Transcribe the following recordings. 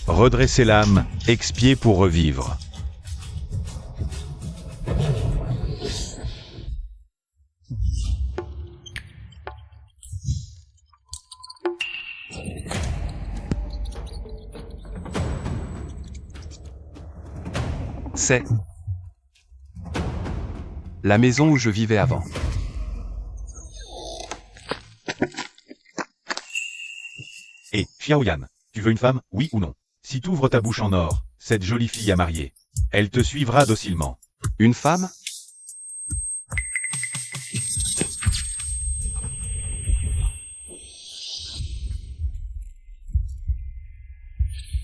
Redresser l'âme, expier pour revivre. C'est la maison où je vivais avant. Et, Xiaoyan, tu veux une femme, oui ou non? Si t'ouvres ta bouche en or, cette jolie fille à marier, elle te suivra docilement. Une femme?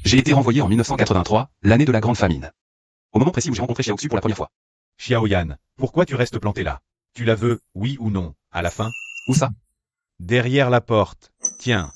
J'ai été renvoyé en 1983, l'année de la grande famine. Au moment précis où j'ai rencontré Xiaoxu pour la première fois. Xiaoyan, pourquoi tu restes planté là? Tu la veux, oui ou non, à la fin? Où ça? Derrière la porte. Tiens.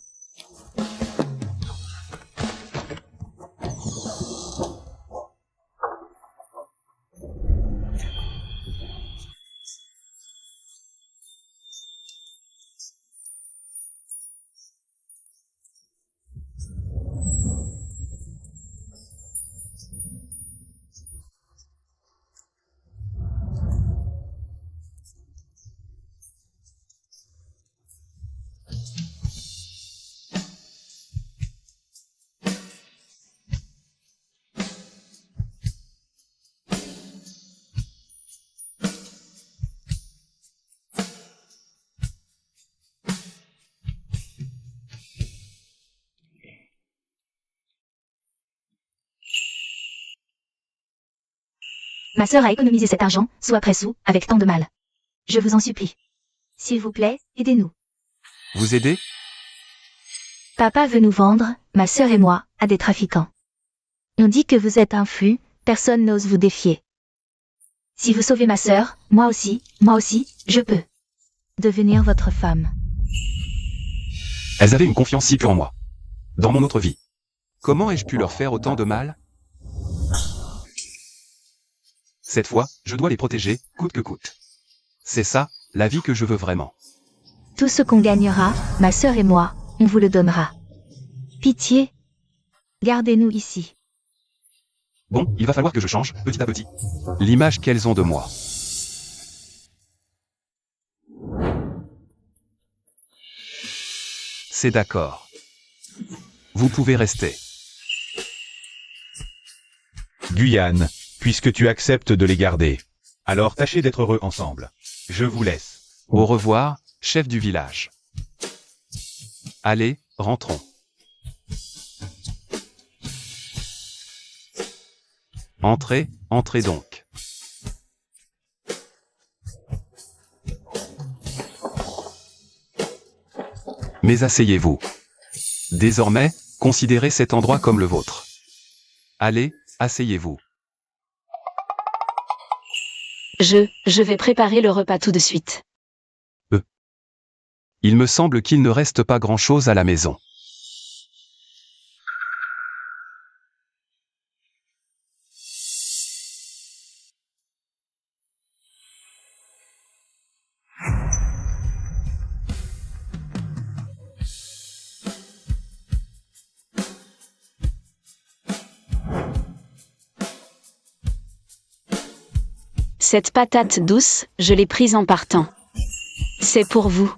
Ma sœur a économisé cet argent, sou après sou, avec tant de mal. Je vous en supplie. S'il vous plaît, aidez-nous. Vous aider? Papa veut nous vendre, ma sœur et moi, à des trafiquants. On dit que vous êtes influs, personne n'ose vous défier. Si vous sauvez ma sœur, moi aussi, je peux devenir votre femme. Elles avaient une confiance si pure en moi. Dans mon autre vie. Comment ai-je pu leur faire autant de mal? Cette fois, je dois les protéger, coûte que coûte. C'est ça, la vie que je veux vraiment. Tout ce qu'on gagnera, ma sœur et moi, on vous le donnera. Pitié. Gardez-nous ici. Bon, il va falloir que je change, petit à petit. L'image qu'elles ont de moi. C'est d'accord. Vous pouvez rester. Guyane, puisque tu acceptes de les garder. Alors tâchez d'être heureux ensemble. Je vous laisse. Au revoir, chef du village. Allez, rentrons. Entrez, entrez donc. Mais asseyez-vous. Désormais, considérez cet endroit comme le vôtre. Allez, asseyez-vous. Je vais préparer le repas tout de suite. Il me semble qu'il ne reste pas grand-chose à la maison. Cette patate douce, je l'ai prise en partant. C'est pour vous.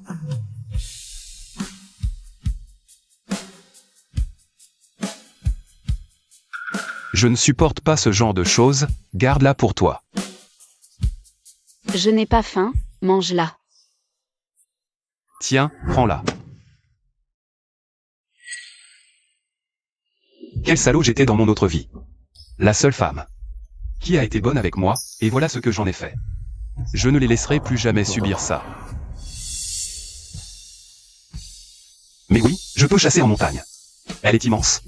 Je ne supporte pas ce genre de choses, garde-la pour toi. Je n'ai pas faim, mange-la. Tiens, prends-la. Quel salaud j'étais dans mon autre vie. La seule femme qui a été bonne avec moi, et voilà ce que j'en ai fait. Je ne les laisserai plus jamais subir ça. Mais oui, je peux chasser en montagne. Elle est immense.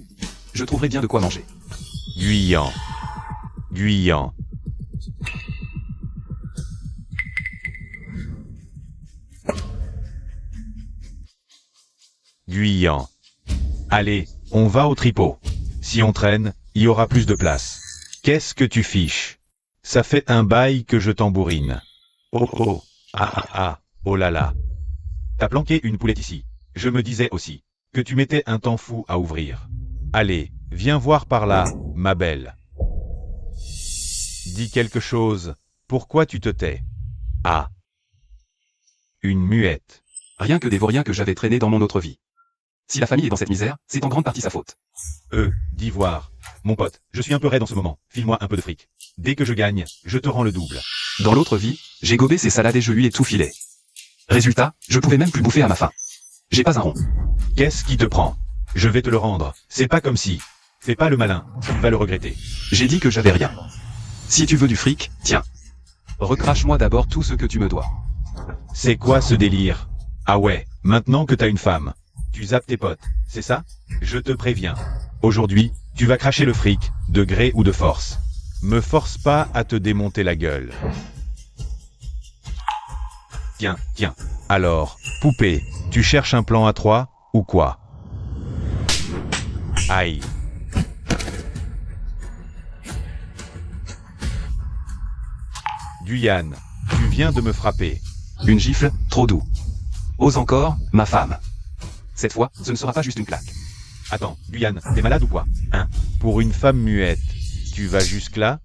Je trouverai bien de quoi manger. Guyan. Guyan. Guyan. Allez, on va au tripot. Si on traîne, il y aura plus de place. Qu'est-ce que tu fiches? Ça fait un bail que je tambourine. Oh oh, ah ah ah, oh là là. T'as planqué une poulette ici. Je me disais aussi que tu mettais un temps fou à ouvrir. Allez, Viens voir par là, ma belle. Dis quelque chose, pourquoi tu te tais? Ah. Une muette. Rien que des vauriens que j'avais traînés dans mon autre vie. Si la famille est dans cette misère, c'est en grande partie sa faute. D'ivoire. Mon pote, je suis un peu raide en ce moment, file-moi un peu de fric. Dès que je gagne, je te rends le double. Dans l'autre vie, j'ai gobé ces salades et je lui ai tout filé. Résultat, je pouvais même plus bouffer à ma faim. J'ai pas un rond. Qu'est-ce qui te prend? Je vais te le rendre, c'est pas comme si. Fais pas le malin, tu vas le regretter. J'ai dit que j'avais rien. Si tu veux du fric, tiens. Recrache-moi d'abord tout ce que tu me dois. C'est quoi ce délire? Ah ouais, maintenant que t'as une femme, tu zappes tes potes, c'est ça? Je te préviens. Aujourd'hui, tu vas cracher le fric, de gré ou de force. Me force pas à te démonter la gueule. Tiens. Alors, poupée, tu cherches un plan à 3, ou quoi? Aïe. Guyane, tu viens de me frapper. Une gifle, trop doux. Ose encore, ma femme. Cette fois, ce ne sera pas juste une claque. Attends, Guyane, t'es malade ou quoi? Hein? Pour une femme muette, tu vas jusque-là?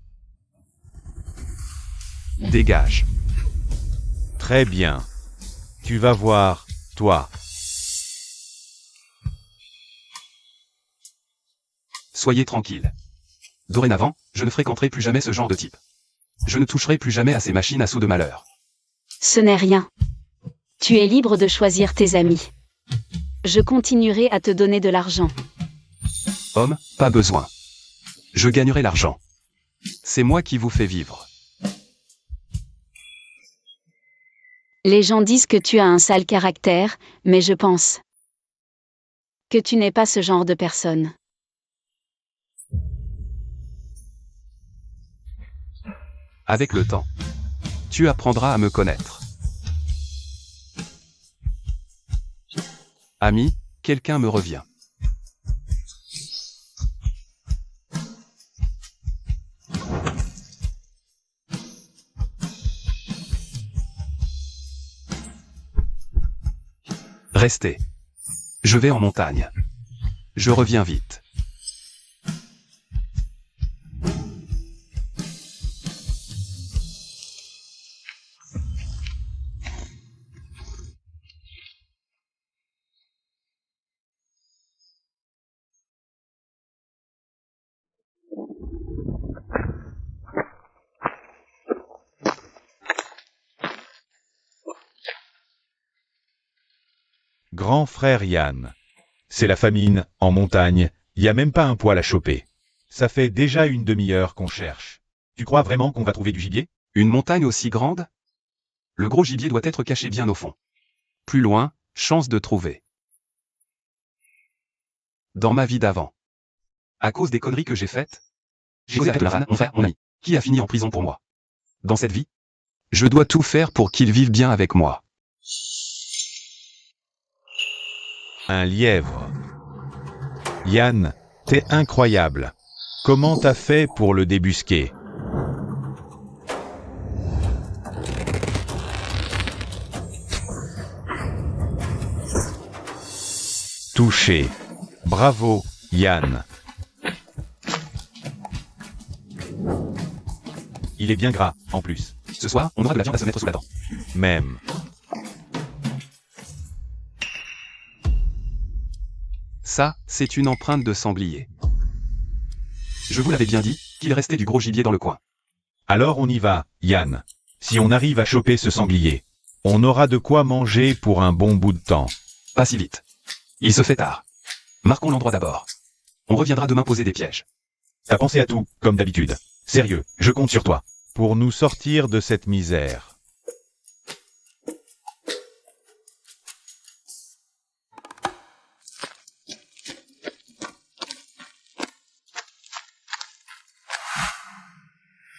Dégage. Très bien. Tu vas voir, toi. Soyez tranquille. Dorénavant, je ne fréquenterai plus jamais ce genre de type. Je ne toucherai plus jamais à ces machines à sous de malheur. Ce n'est rien. Tu es libre de choisir tes amis. Je continuerai à te donner de l'argent. Homme, pas besoin. Je gagnerai l'argent. C'est moi qui vous fais vivre. Les gens disent que tu as un sale caractère, mais je pense que tu n'es pas ce genre de personne. Avec le temps, tu apprendras à me connaître. Ami, quelqu'un me revient. Restez. Je vais en montagne. Je reviens vite. Grand frère Yann. C'est la famine, en montagne, y a même pas un poil à choper. Ça fait déjà une demi-heure qu'on cherche. Tu crois vraiment qu'on va trouver du gibier? Une montagne aussi grande? Le gros gibier doit être caché bien au fond. Plus loin, chance de trouver. Dans ma vie d'avant. À cause des conneries que j'ai faites, j'ai causé avec le Ran, mon frère, mon ami, qui a fini en prison pour moi. Dans cette vie, je dois tout faire pour qu'il vive bien avec moi. Un lièvre. Yann, t'es incroyable. Comment t'as fait pour le débusquer? Touché. Bravo, Yann. Il est bien gras, en plus. Ce soir, on aura de la viande à se mettre sous la dent. Même. Ça, c'est une empreinte de sanglier. Je vous l'avais bien dit, qu'il restait du gros gibier dans le coin. Alors on y va, Yann. Si on arrive à choper ce sanglier, on aura de quoi manger pour un bon bout de temps. Pas si vite. Il se fait tard. Marquons l'endroit d'abord. On reviendra demain poser des pièges. T'as pensé à tout, comme d'habitude. Sérieux, je compte sur toi. Pour nous sortir de cette misère.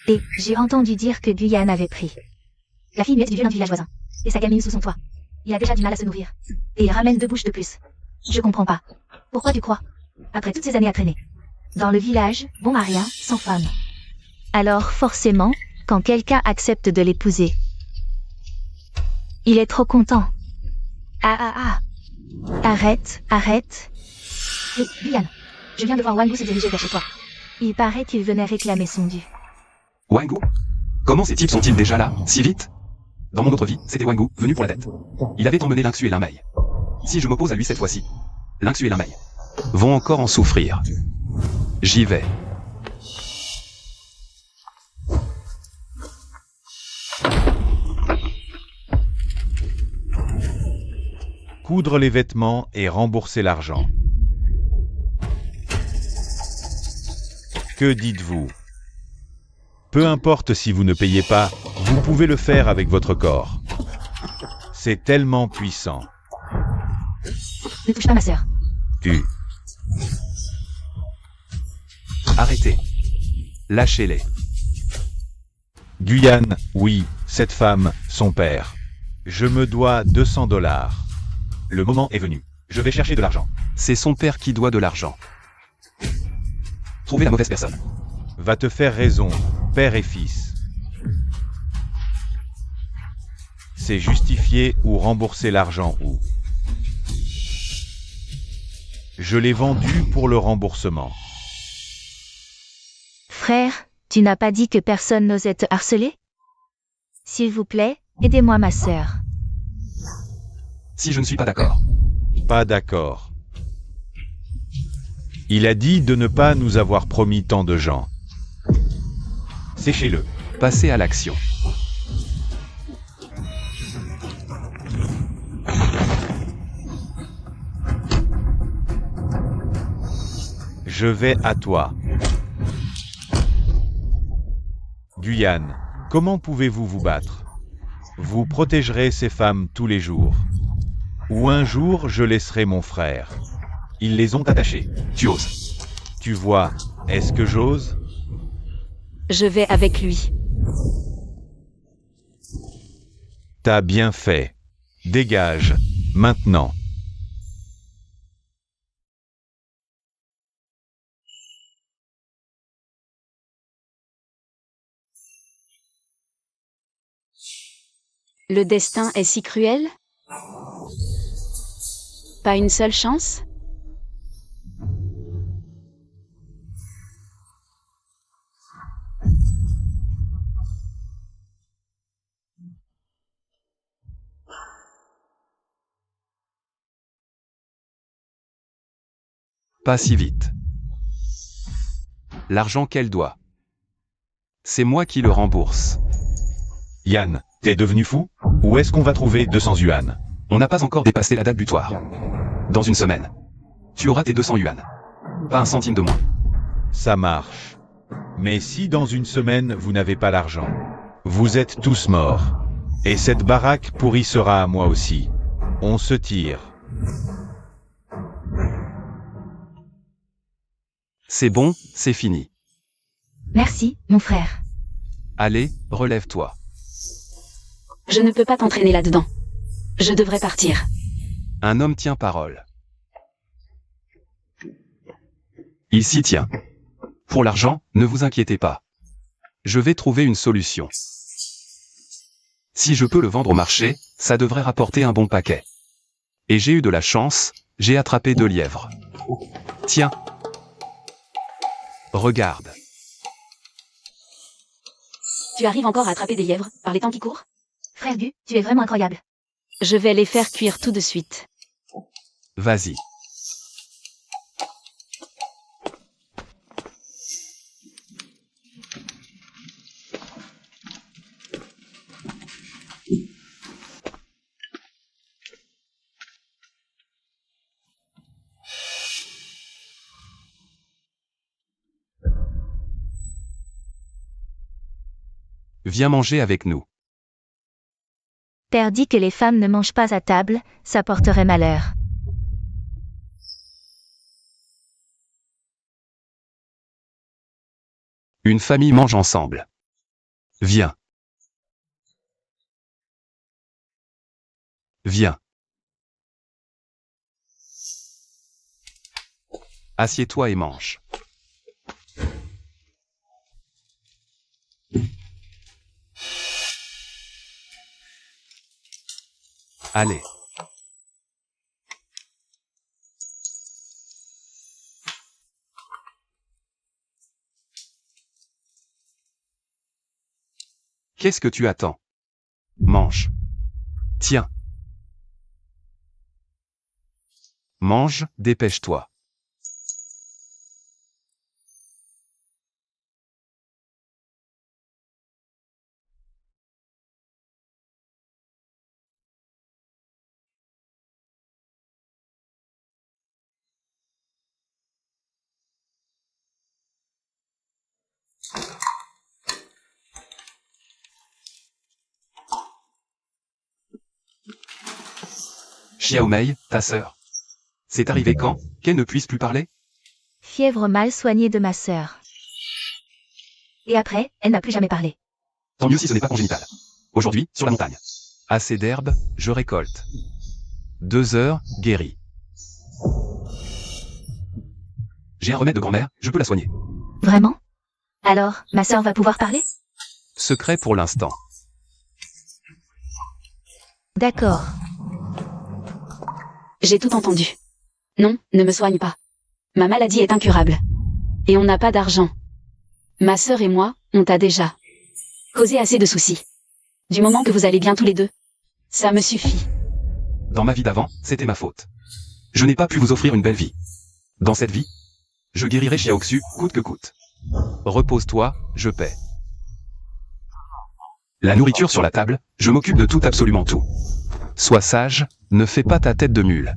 Et j'ai entendu dire que Guyane avait pris la fille muette du vieux village voisin, et sa gamine sous son toit. Il a déjà du mal à se nourrir. Et il ramène 2 bouches de plus. Je comprends pas. Pourquoi tu crois? Après toutes ces années à traîner. Dans le village, bon à rien, sans femme. Alors forcément, quand quelqu'un accepte de l'épouser, il est trop content. Ah. Arrête. Hé, Guyane. Je viens de voir Wangu se diriger vers chez toi. Il paraît qu'il venait réclamer son dû. Wangu? Comment ces types sont-ils déjà là, si vite? Dans mon autre vie, c'était Wangu, venu pour la dette. Il avait emmené Lingxu et Linmei. Si je m'oppose à lui cette fois-ci, Lingxu et Linmei vont encore en souffrir. J'y vais. Coudre les vêtements et rembourser l'argent. Que dites-vous? Peu importe si vous ne payez pas, vous pouvez le faire avec votre corps. C'est tellement puissant. Ne touche pas ma sœur. Arrêtez. Lâchez-les. Guyane, oui, cette femme, son père. Je me dois 200 $. Le moment est venu. Je vais chercher de l'argent. C'est son père qui doit de l'argent. Trouvez la mauvaise personne. Va te faire raison, père et fils. C'est justifier ou rembourser l'argent ou. Je l'ai vendu pour le remboursement. Frère, tu n'as pas dit que personne n'osait te harceler? S'il vous plaît, aidez-moi ma sœur. Si je ne suis pas d'accord. Pas d'accord. Il a dit de ne pas nous avoir promis tant de gens. Séchez-le. Passez à l'action. Je vais à toi. Guyane, comment pouvez-vous vous battre? Vous protégerez ces femmes tous les jours. Ou un jour je laisserai mon frère. Ils les ont attachées. Tu oses. Tu vois, est-ce que j'ose? Je vais avec lui. T'as bien fait. Dégage, maintenant. Le destin est si cruel? Pas une seule chance? Pas si vite. L'argent qu'elle doit. C'est moi qui le rembourse. Yann, t'es devenu fou? Où est-ce qu'on va trouver 200 yuan? On n'a pas encore dépassé la date butoir. Dans une semaine, tu auras tes 200 yuan. Pas un centime de moins. Ça marche. Mais si dans une semaine vous n'avez pas l'argent, vous êtes tous morts. Et cette baraque pourrie sera à moi aussi. On se tire. C'est bon, c'est fini. Merci, mon frère. Allez, relève-toi. Je ne peux pas t'entraîner là-dedans. Je devrais partir. Un homme tient parole. Il s'y tient. Pour l'argent, ne vous inquiétez pas. Je vais trouver une solution. Si je peux le vendre au marché, ça devrait rapporter un bon paquet. Et j'ai eu de la chance, j'ai attrapé 2 lièvres. Tiens. Regarde. Tu arrives encore à attraper des lièvres, par les temps qui courent? Frère Gu, tu es vraiment incroyable. Je vais les faire cuire tout de suite. Vas-y. Viens manger avec nous. Père dit que les femmes ne mangent pas à table, ça porterait malheur. Une famille mange ensemble. Viens. Viens. Assieds-toi et mange. Allez. Qu'est-ce que tu attends? Mange. Tiens. Mange, dépêche-toi. Xiaomei, ta sœur. C'est arrivé quand, qu'elle ne puisse plus parler? Fièvre mal soignée de ma sœur. Et après, elle n'a plus jamais parlé. Tant mieux si ce n'est pas congénital. Aujourd'hui, sur la montagne. Assez d'herbe, je récolte. 2 heures, guéri. J'ai un remède de grand-mère, je peux la soigner. Vraiment? Alors, ma sœur va pouvoir parler? Secret pour l'instant. D'accord. J'ai tout entendu. Non, ne me soigne pas. Ma maladie est incurable. Et on n'a pas d'argent. Ma sœur et moi, on t'a déjà causé assez de soucis. Du moment que vous allez bien tous les deux, ça me suffit. Dans ma vie d'avant, c'était ma faute. Je n'ai pas pu vous offrir une belle vie. Dans cette vie, je guérirai Xiaoxu, coûte que coûte. Repose-toi, je paie. La nourriture sur la table, je m'occupe de tout, absolument tout. Sois sage, ne fais pas ta tête de mule.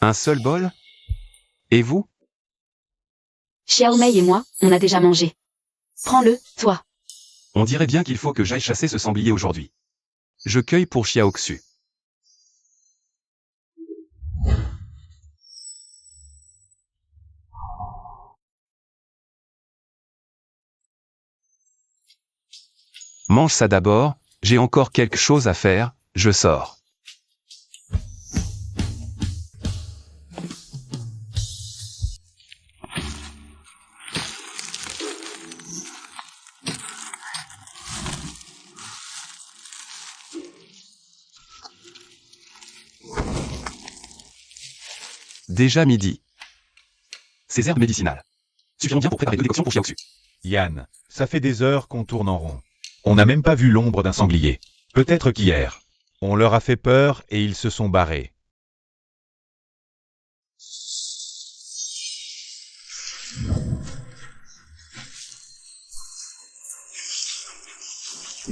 Un seul bol? Et vous? Xiaomei et moi, on a déjà mangé. Prends-le, toi. On dirait bien qu'il faut que j'aille chasser ce sanglier aujourd'hui. Je cueille pour Xiaoxu. Mange ça d'abord, j'ai encore quelque chose à faire, je sors. Déjà midi. Ces herbes médicinales suffiront bien pour préparer 2 décoctions pour Xiaoxu. Yann, ça fait des heures qu'on tourne en rond. On n'a même pas vu l'ombre d'un sanglier. Peut-être qu'hier, on leur a fait peur et ils se sont barrés.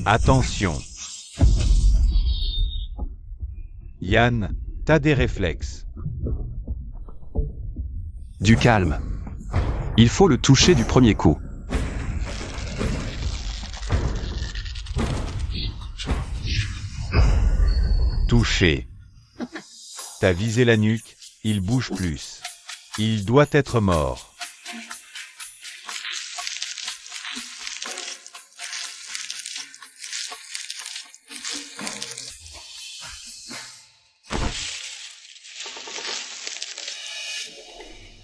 Attention. Yann, t'as des réflexes. Du calme. Il faut le toucher du premier coup. Touché. T'as visé la nuque, il bouge plus. Il doit être mort.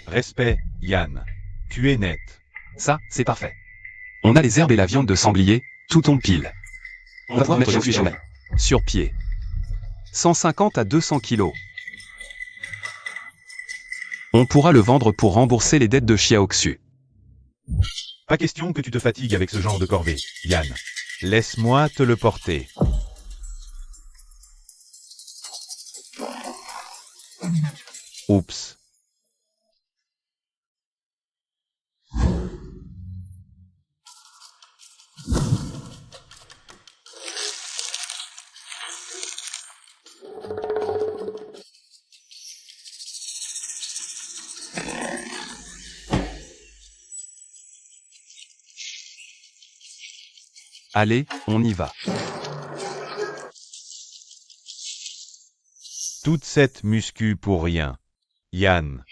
Respect, Yann. Tu es net. Ça, c'est parfait. On a les herbes et la viande de sanglier, tout tombe pile. On va pouvoir mettre Xiaoxu et Xiaomei sur pied. 150 à 200 kilos. On pourra le vendre pour rembourser les dettes de Xiaoxu. Pas question que tu te fatigues avec ce genre de corvée, Yann. Laisse-moi te le porter. Oups. Allez, on y va. Toute cette muscu pour rien. Yann.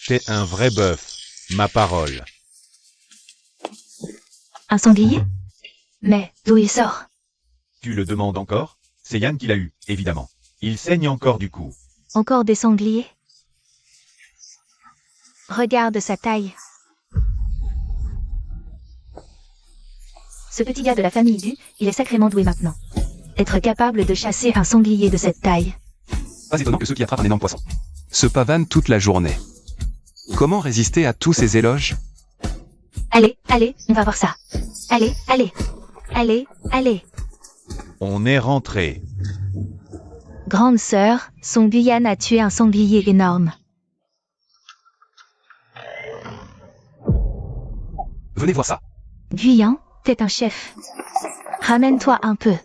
T'es un vrai bœuf, ma parole. Un sanglier? Mais d'où il sort? Tu le demandes encore? C'est Yann qui l'a eu, évidemment. Il saigne encore du cou. Encore des sangliers? Regarde sa taille. Ce petit gars de la famille Du, il est sacrément doué maintenant. Être capable de chasser un sanglier de cette taille. Pas étonnant que ceux qui attrapent un énorme poisson se pavanent toute la journée. Comment résister à tous ces éloges? Allez, allez, on va voir ça. Allez, allez. Allez, allez. On est rentré. Grande sœur, son Guyane a tué un sanglier énorme. Venez voir ça. Guyane, t'es un chef. Ramène-toi un peu.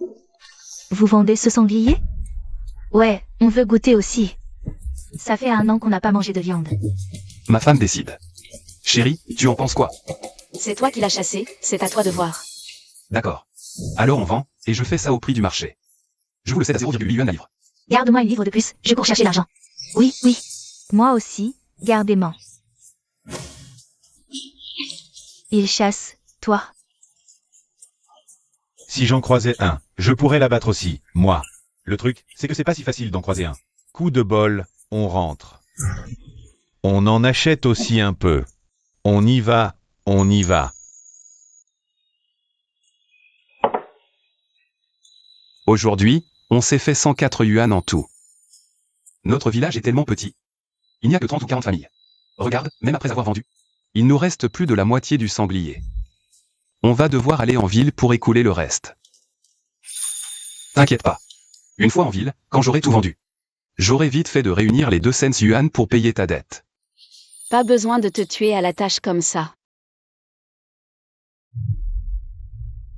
Vous vendez ce sanglier? Ouais, on veut goûter aussi. Ça fait 1 an qu'on n'a pas mangé de viande. Ma femme décide. Chérie, tu en penses quoi? C'est toi qui l'as chassé, c'est à toi de voir. D'accord. Alors on vend, et je fais ça au prix du marché. Je vous le cède à 0,8 yuan à livre. Garde-moi une livre de plus, je cours chercher l'argent. Oui, oui. Moi aussi, gardez-moi. Il chasse, toi. Si j'en croisais un, je pourrais l'abattre aussi, moi. Le truc, c'est que c'est pas si facile d'en croiser un. Coup de bol, on rentre. On en achète aussi un peu. On y va, on y va. Aujourd'hui, on s'est fait 104 yuan en tout. Notre village est tellement petit. Il n'y a que 30 ou 40 familles. Regarde, même après avoir vendu. Il nous reste plus de la moitié du sanglier. On va devoir aller en ville pour écouler le reste. T'inquiète pas. Une fois en ville, quand j'aurai tout vendu, j'aurai vite fait de réunir les 2 cents yuan pour payer ta dette. Pas besoin de te tuer à la tâche comme ça.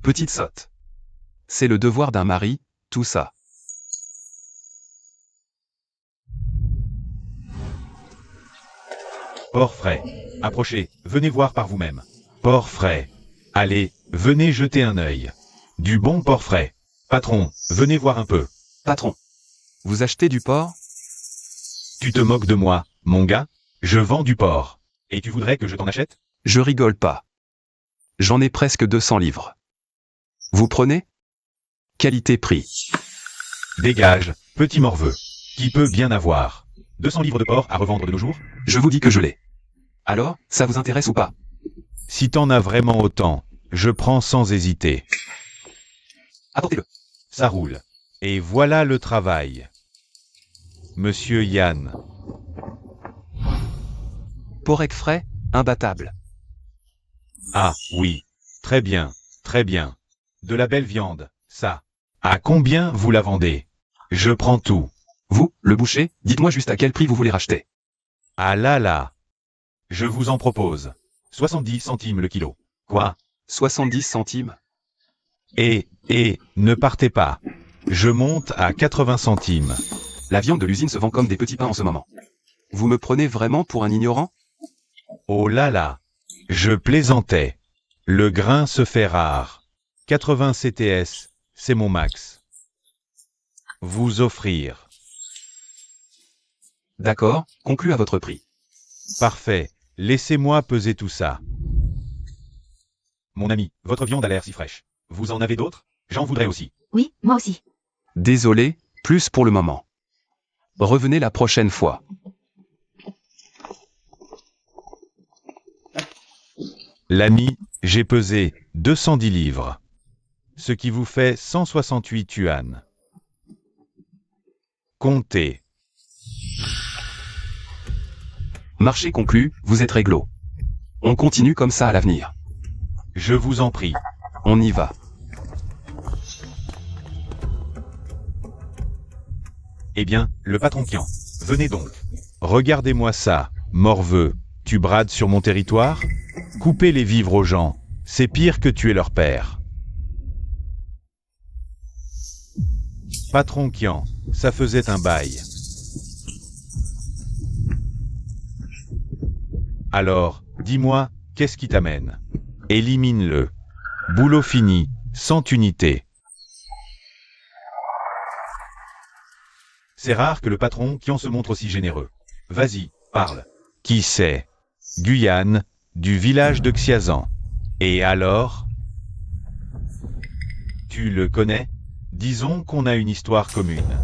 Petite sotte. C'est le devoir d'un mari, tout ça. Port frais. Approchez, venez voir par vous-même. Port frais. Allez, venez jeter un œil. Du bon port frais. Patron, venez voir un peu. Patron. Vous achetez du porc? Tu te moques de moi, mon gars? Je vends du porc. Et tu voudrais que je t'en achète? Je rigole pas. J'en ai presque 200 livres. Vous prenez? Qualité-prix. Dégage, petit morveux. Qui peut bien avoir 200 livres de porc à revendre de nos jours? Je vous dis que je l'ai. Alors, ça vous intéresse ou pas? Si t'en as vraiment autant, je prends sans hésiter. Apportez-le. Ça roule. Et voilà le travail. Monsieur Yann. Porec frais, imbattable. Ah, oui. Très bien, très bien. De la belle viande, ça. À combien vous la vendez? Je prends tout. Vous, le boucher, dites-moi juste à quel prix vous voulez racheter. Ah là là. Je vous en propose. 70 centimes le kilo. Quoi? 70 centimes. Et, ne partez pas. Je monte à 80 centimes. La viande de l'usine se vend comme des petits pains en ce moment. Vous me prenez vraiment pour un ignorant? Oh là là. Je plaisantais. Le grain se fait rare. 80 CTS, c'est mon max. Vous offrir. D'accord, conclu à votre prix. Parfait. Laissez-moi peser tout ça. Mon ami, votre viande a l'air si fraîche. Vous en avez d'autres? J'en voudrais aussi. Oui, moi aussi. Désolé, plus pour le moment. Revenez la prochaine fois. L'ami, j'ai pesé 210 livres. Ce qui vous fait 168 yuan. Comptez. Marché conclu, vous êtes réglo. On continue comme ça à l'avenir. Je vous en prie. On y va. Eh bien, le patron Kian. Venez donc. Regardez-moi ça, morveux. Tu brades sur mon territoire? Couper les vivres aux gens, c'est pire que tuer leur père. Patron Kian, ça faisait un bail. Alors, dis-moi, qu'est-ce qui t'amène? Élimine-le. Boulot fini, 100 unités. C'est rare que le patron Kian se montre aussi généreux. Vas-y, parle. Qui c'est? Guyane, du village de Xiazan. Et alors? Tu le connais? Disons qu'on a une histoire commune.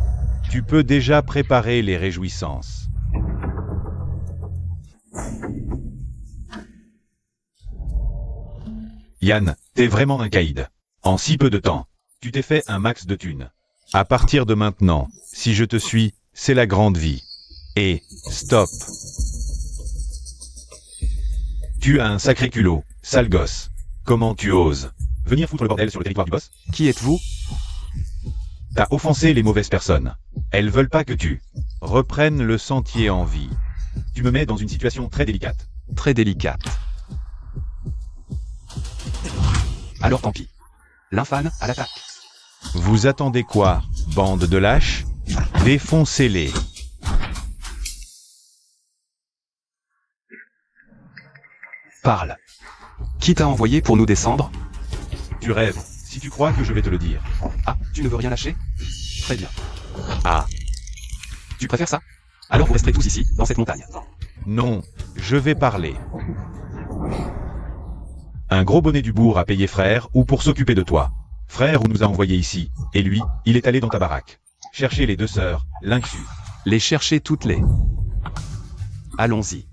Tu peux déjà préparer les réjouissances. Yann, t'es vraiment un caïd. En si peu de temps, tu t'es fait un max de thunes. À partir de maintenant, si je te suis, c'est la grande vie. Et, stop. Tu as un sacré culot, sale gosse. Comment tu oses venir foutre le bordel sur le territoire du boss? Qui êtes-vous? T'as offensé les mauvaises personnes. Elles veulent pas que tu reprennes le sentier en vie. Tu me mets dans une situation très délicate. Très délicate. Alors tant pis. L'infâme à l'attaque. Vous attendez quoi, bande de lâches? Défoncez-les. Parle. Qui t'a envoyé pour nous descendre? Tu rêves, si tu crois que je vais te le dire. Ah, tu ne veux rien lâcher? Très bien. Ah, Tu préfères ça? Alors vous resterez tous ici, dans cette montagne. non, je vais parler. Un gros bonnet du bourg a payé frère ou pour s'occuper de toi. Frère ou nous a envoyé ici, et lui, il est allé dans ta baraque. Chercher les deux sœurs, Lynxu. Les chercher toutes les. Allons-y.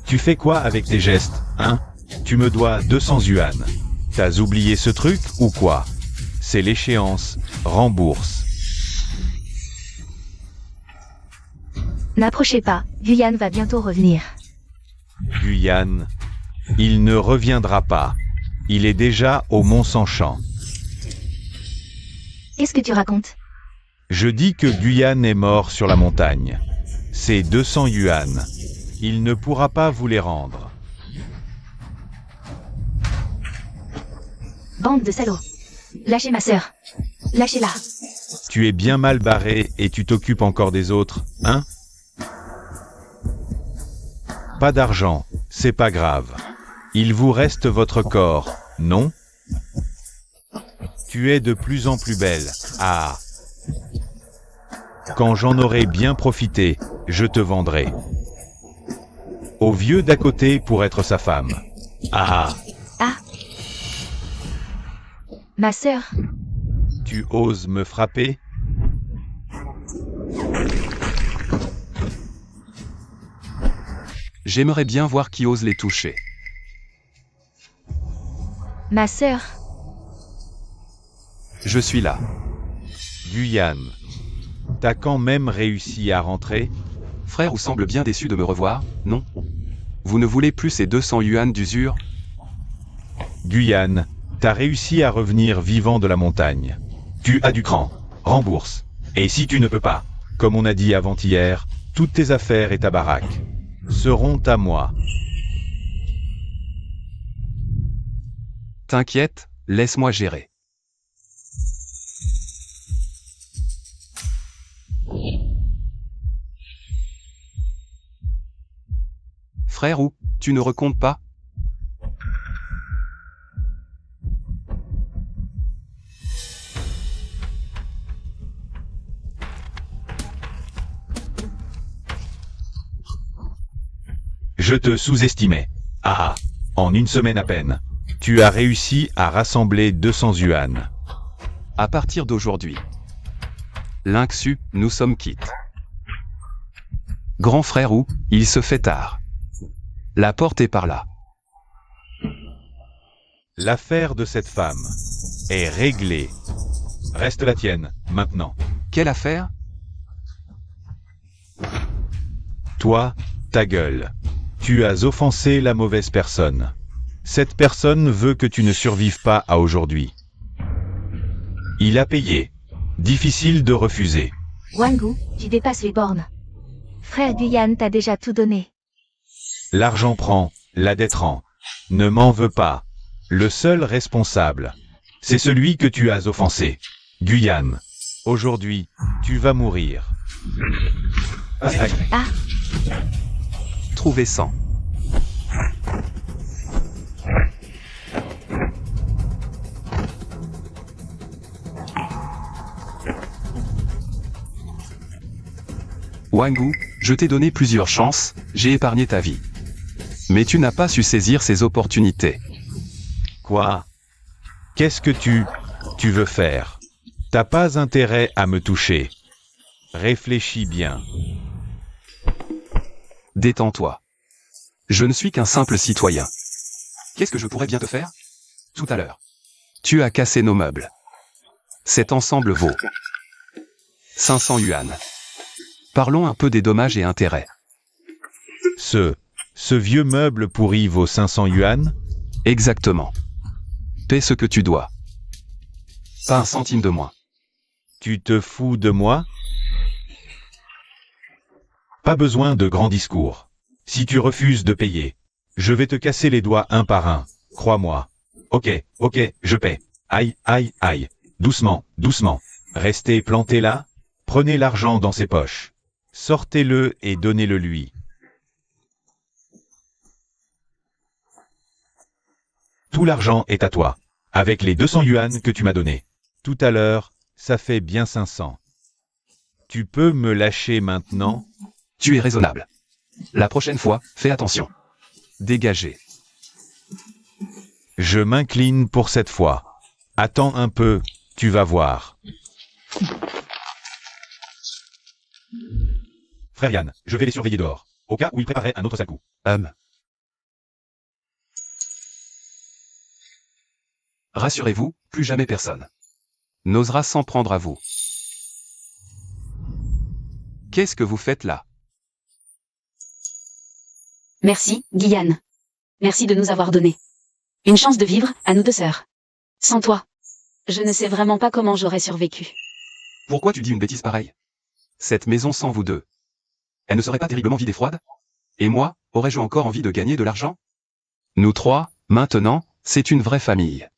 Tu fais quoi avec tes gestes, hein? Tu me dois 200 yuan. T'as oublié ce truc ou quoi? C'est l'échéance, rembourse. N'approchez pas, Guyane va bientôt revenir. Guyane, il ne reviendra pas. Il est déjà au Mont-Sanchamp. Qu'est-ce que tu racontes? Je dis que Guyane est mort sur la montagne. C'est 200 yuan. Il ne pourra pas vous les rendre. Bande de salauds. Lâchez ma sœur. Lâchez-la. Tu es bien mal barré et tu t'occupes encore des autres, hein? Pas d'argent, c'est pas grave. Il vous reste votre corps, non? Tu es de plus en plus belle. Ah. Quand j'en aurai bien profité, je te vendrai. Au vieux d'à côté pour être sa femme. Ah. Ah. Ma sœur. Tu oses me frapper? J'aimerais bien voir qui ose les toucher. Ma sœur. Je suis là. Guyane. T'as quand même réussi à rentrer? Frère, vous semble bien déçu de me revoir, non? Vous ne voulez plus ces 200 yuan d'usure? Guyane, t'as réussi à revenir vivant de la montagne. Tu as du cran. Rembourse. Et si tu ne peux pas, comme on a dit avant-hier, toutes tes affaires et ta baraque seront à moi. T'inquiète, laisse-moi gérer. Frère, ou tu ne recomptes pas? Je te sous-estimais. Ah, en une semaine à peine, tu as réussi à rassembler 200 yuan. À partir d'aujourd'hui. Lynxu, nous sommes quittes. Grand frère, ou il se fait tard. La porte est par là. L'affaire de cette femme est réglée. Reste la tienne, maintenant. Quelle affaire? Toi, ta gueule. Tu as offensé la mauvaise personne. Cette personne veut que tu ne survives pas à aujourd'hui. Il a payé. Difficile de refuser. Wangu, tu dépasses les bornes. Frère Guyane t'a déjà tout donné. L'argent prend, la dette rend. Ne m'en veux pas. Le seul responsable, c'est celui que tu as offensé. Guyane. Aujourd'hui, tu vas mourir. Ah, Trouvé 100. Wangu, je t'ai donné plusieurs chances, j'ai épargné ta vie. Mais tu n'as pas su saisir ces opportunités. Quoi? Qu'est-ce que tu veux faire? T'as pas intérêt à me toucher. Réfléchis bien. Détends-toi. Je ne suis qu'un simple citoyen. Qu'est-ce que je pourrais bien te faire? Tout à l'heure. Tu as cassé nos meubles. Cet ensemble vaut 500 yuan. Parlons un peu des dommages et intérêts. Ce vieux meuble pourri vaut 500 yuan? Exactement. Paie ce que tu dois. Pas un centime de moins. Tu te fous de moi? Pas besoin de grands discours. Si tu refuses de payer, je vais te casser les doigts un par un. Crois-moi. Ok, je paie. Aïe, aïe, aïe. Doucement, doucement. Restez planté là. Prenez l'argent dans ses poches. Sortez-le et donnez-le lui. Tout l'argent est à toi. Avec les 200 yuan que tu m'as donnés. Tout à l'heure, ça fait bien 500. Tu peux me lâcher maintenant? Tu es raisonnable. La prochaine fois, fais attention. Dégagez. Je m'incline pour cette fois. Attends un peu, tu vas voir. Frère Yann, je vais les surveiller dehors, au cas où ils prépareraient un autre sale coup. Rassurez-vous, plus jamais personne n'osera s'en prendre à vous. Qu'est-ce que vous faites là? Merci, Guyane. Merci de nous avoir donné une chance de vivre, à nous deux sœurs. Sans toi, je ne sais vraiment pas comment j'aurais survécu. Pourquoi tu dis une bêtise pareille? Cette maison sans vous deux, elle ne serait pas terriblement vide et froide? Et moi, aurais-je encore envie de gagner de l'argent? Nous trois, maintenant, c'est une vraie famille.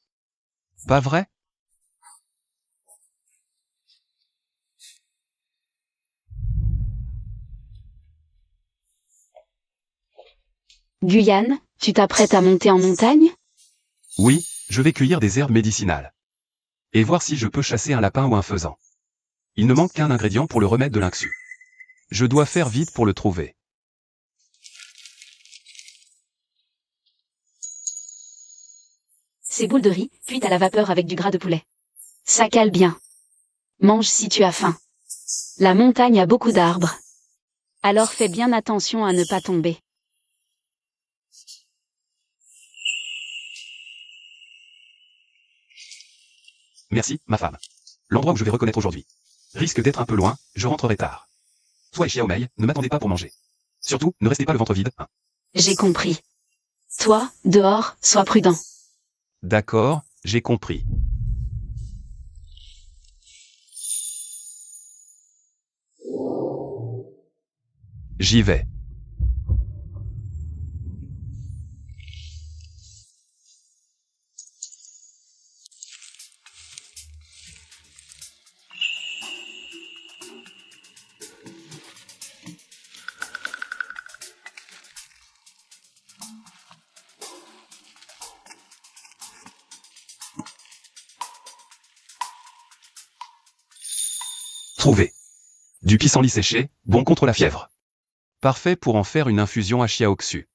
Pas vrai? Guyane, tu t'apprêtes à monter en montagne? Oui, je vais cueillir des herbes médicinales. Et voir si je peux chasser un lapin ou un faisan. Il ne manque qu'un ingrédient pour le remède de l'inxu. Je dois faire vite pour le trouver. Ces boules de riz, cuites à la vapeur avec du gras de poulet. Ça cale bien. Mange si tu as faim. La montagne a beaucoup d'arbres. Alors fais bien attention à ne pas tomber. Merci, ma femme. L'endroit où je vais reconnaître aujourd'hui risque d'être un peu loin, je rentrerai tard. Toi et Xiaomei, ne m'attendez pas pour manger. Surtout, ne restez pas le ventre vide, hein. J'ai compris. Toi, dehors, sois prudent. D'accord, j'ai compris. J'y vais. Trouvé. Du pissenlit séché, bon contre la fièvre. Parfait pour en faire une infusion à Xiaoxu.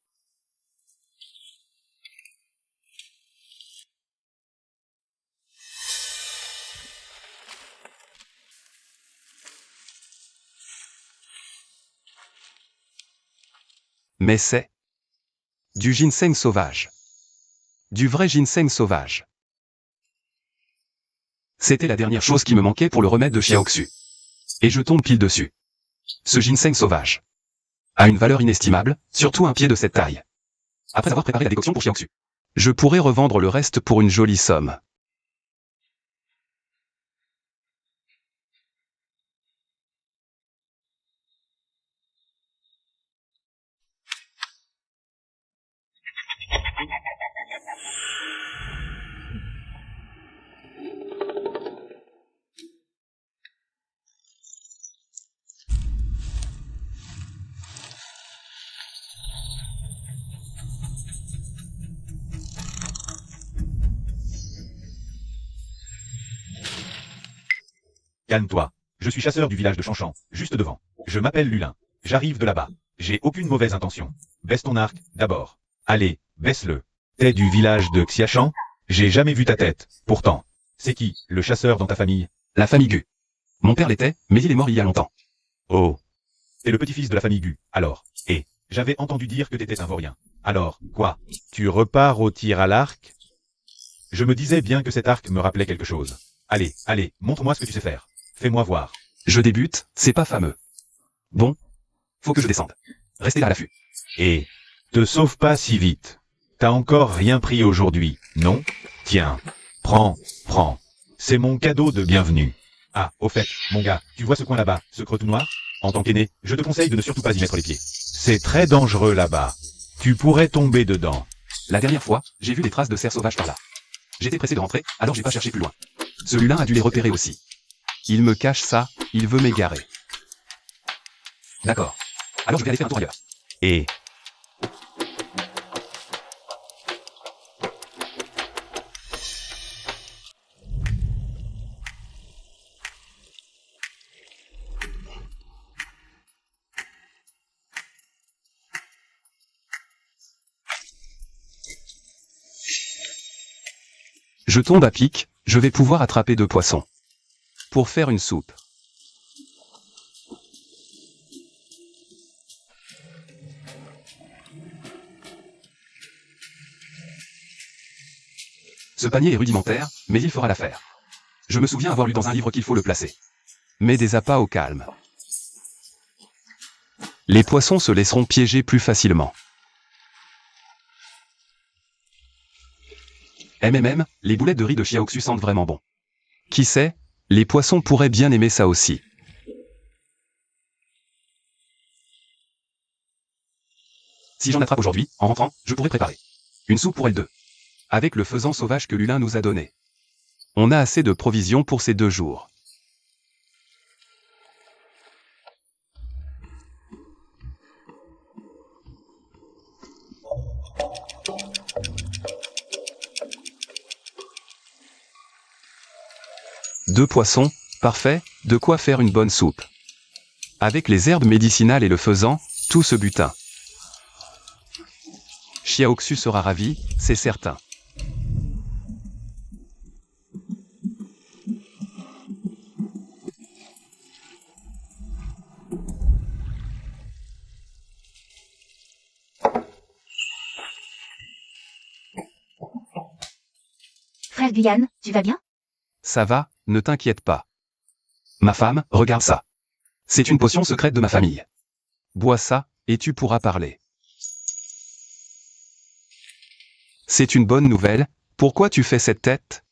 Mais c'est du ginseng sauvage. Du vrai ginseng sauvage. C'était la dernière chose qui me manquait pour le remède de Xiaoxu. Et je tombe pile dessus. Ce ginseng sauvage a une valeur inestimable, surtout un pied de cette taille. Après avoir préparé la décoction pour Xiaoxu, je pourrais revendre le reste pour une jolie somme. Calme-toi. Je suis chasseur du village de Chanchan, juste devant. Je m'appelle Lulin. J'arrive de là-bas. J'ai aucune mauvaise intention. Baisse ton arc, d'abord. Allez, baisse-le. T'es du village de Xiachan? J'ai jamais vu ta tête, pourtant. C'est qui, le chasseur dans ta famille? La famille Gu. Mon père l'était, mais il est mort il y a longtemps. Oh. T'es le petit-fils de la famille Gu, alors. Et, j'avais entendu dire que t'étais un vaurien. Alors, quoi? Tu repars au tir à l'arc? Je me disais bien que cet arc me rappelait quelque chose. Allez, allez, montre-moi ce que tu sais faire. Fais-moi voir. Je débute, c'est pas fameux. Bon. Faut que je descende. Restez là à l'affût. Et, te sauve pas si vite. T'as encore rien pris aujourd'hui, non? Tiens. Prends. C'est mon cadeau de bienvenue. Ah, au fait, mon gars, tu vois ce coin là-bas, ce creux tout noir? En tant qu'aîné, je te conseille de ne surtout pas y mettre les pieds. C'est très dangereux là-bas. Tu pourrais tomber dedans. La dernière fois, j'ai vu des traces de cerfs sauvages par là. J'étais pressé de rentrer, alors j'ai pas cherché plus loin. Ce Lulin a dû les repérer aussi. Il me cache ça, il veut m'égarer. D'accord. Alors je vais aller faire un tour ailleurs. Et, Je tombe à pic, je vais pouvoir attraper 2 poissons. Pour faire une soupe. Ce panier est rudimentaire, mais il fera l'affaire. Je me souviens avoir lu dans un livre qu'il faut le placer. Mets des appâts au calme. Les poissons se laisseront piéger plus facilement. Les boulettes de riz de Xiaoxu sentent vraiment bon. Qui sait, les poissons pourraient bien aimer ça aussi. Si j'en attrape aujourd'hui, en rentrant, je pourrais préparer une soupe pour L2. Avec le faisan sauvage que Lulin nous a donné. On a assez de provisions pour ces 2 jours. Deux poissons, parfait, de quoi faire une bonne soupe. Avec les herbes médicinales et le faisan, tout ce butin. Xiaoxu sera ravi, c'est certain. Frère Guyane, tu vas bien? Ça va, ne t'inquiète pas. Ma femme, regarde ça. C'est une potion secrète de ma famille. Bois ça, et tu pourras parler. C'est une bonne nouvelle, pourquoi tu fais cette tête?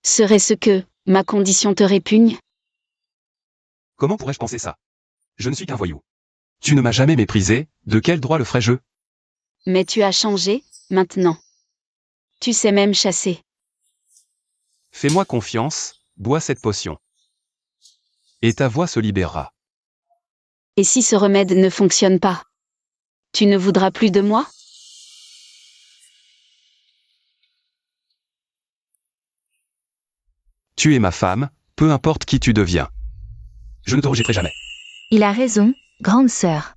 Serait-ce que ma condition te répugne? Comment pourrais-je penser ça? Je ne suis qu'un voyou. Tu ne m'as jamais méprisé, de quel droit le ferais-je? Mais tu as changé, maintenant. Tu sais même chasser. Fais-moi confiance, bois cette potion. Et ta voix se libérera. Et si ce remède ne fonctionne pas? Tu ne voudras plus de moi? Tu es ma femme, peu importe qui tu deviens. Je ne te rejetterai jamais. Il a raison, grande sœur.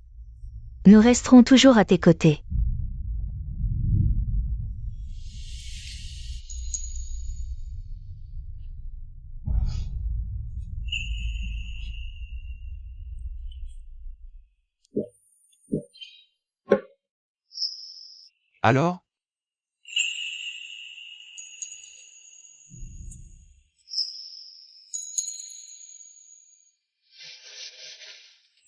Nous resterons toujours à tes côtés. Alors?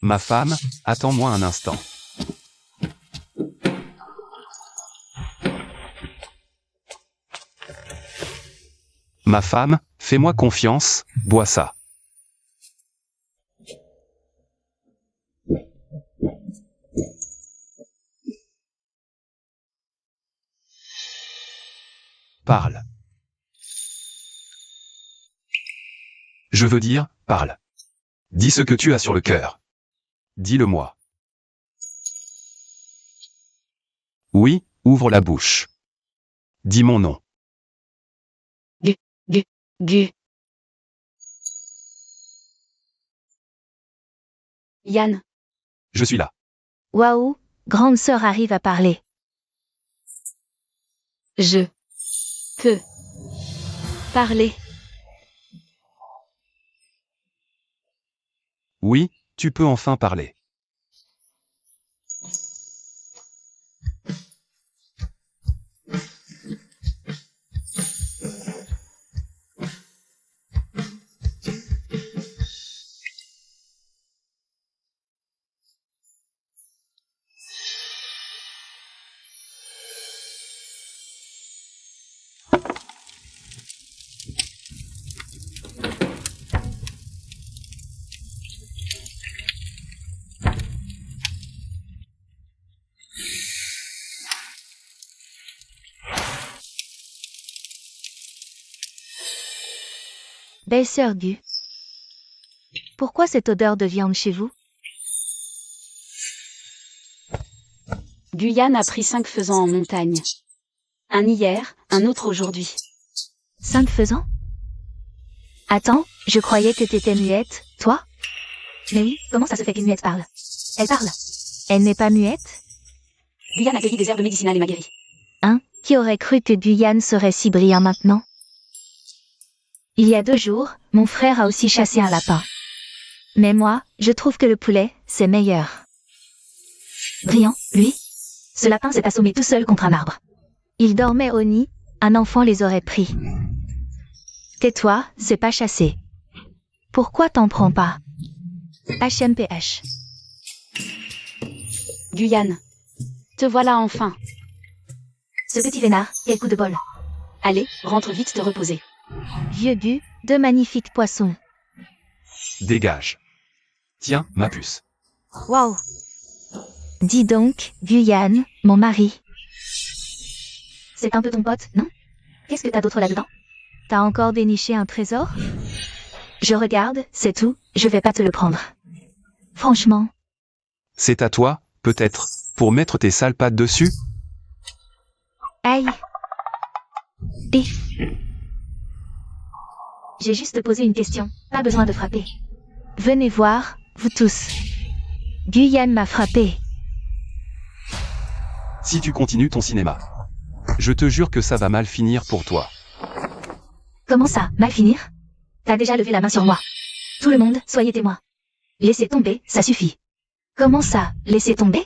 Ma femme, attends-moi un instant. Ma femme, fais-moi confiance, bois ça. Parle. Je veux dire, parle. Dis ce que tu as sur le cœur. Dis-le-moi. Oui, ouvre la bouche. Dis mon nom. Gu. Yann, Je suis là. Waouh, grande sœur arrive à parler. je peux parler. Oui, tu peux enfin parler. Belle-sœur Gu. Pourquoi cette odeur de viande chez vous? Guyane a pris 5 faisans en montagne. Un hier, un autre aujourd'hui. 5 faisans? Attends, je croyais que t'étais muette, toi? Mais oui, comment ça se fait qu'une muette parle? Elle parle. Elle n'est pas muette? Guyane a cueilli des herbes médicinales et m'a guéri. Hein? Qui aurait cru que Guyane serait si brillant maintenant? Il y a 2 jours, mon frère a aussi chassé un lapin. Mais moi, je trouve que le poulet, c'est meilleur. Brillant, lui? Ce lapin s'est assommé tout seul contre un arbre. Il dormait au nid, un enfant les aurait pris. Tais-toi, c'est pas chassé. Pourquoi t'en prends pas? HMPH. Guyane, te voilà enfin. Ce petit vénard, quel coup de bol. Allez, rentre vite te reposer. Vieux Gu, 2 magnifiques poissons. Dégage. Tiens, ma puce. Waouh! Dis donc, Guyane, mon mari. C'est un peu ton pote, non? Qu'est-ce que t'as d'autre là-dedans? T'as encore déniché un trésor? Je regarde, c'est tout, je vais pas te le prendre. Franchement, C'est à toi, peut-être, pour mettre tes sales pattes dessus? aïe. Et... J'ai juste posé une question, pas besoin de frapper. Venez voir, vous tous. Guyane m'a frappé. Si tu continues ton cinéma. Je te jure que ça va mal finir pour toi. Comment ça, mal finir? T'as déjà levé la main sur moi. Tout le monde, soyez témoins. Laissez tomber, ça suffit. Comment ça, laissez tomber?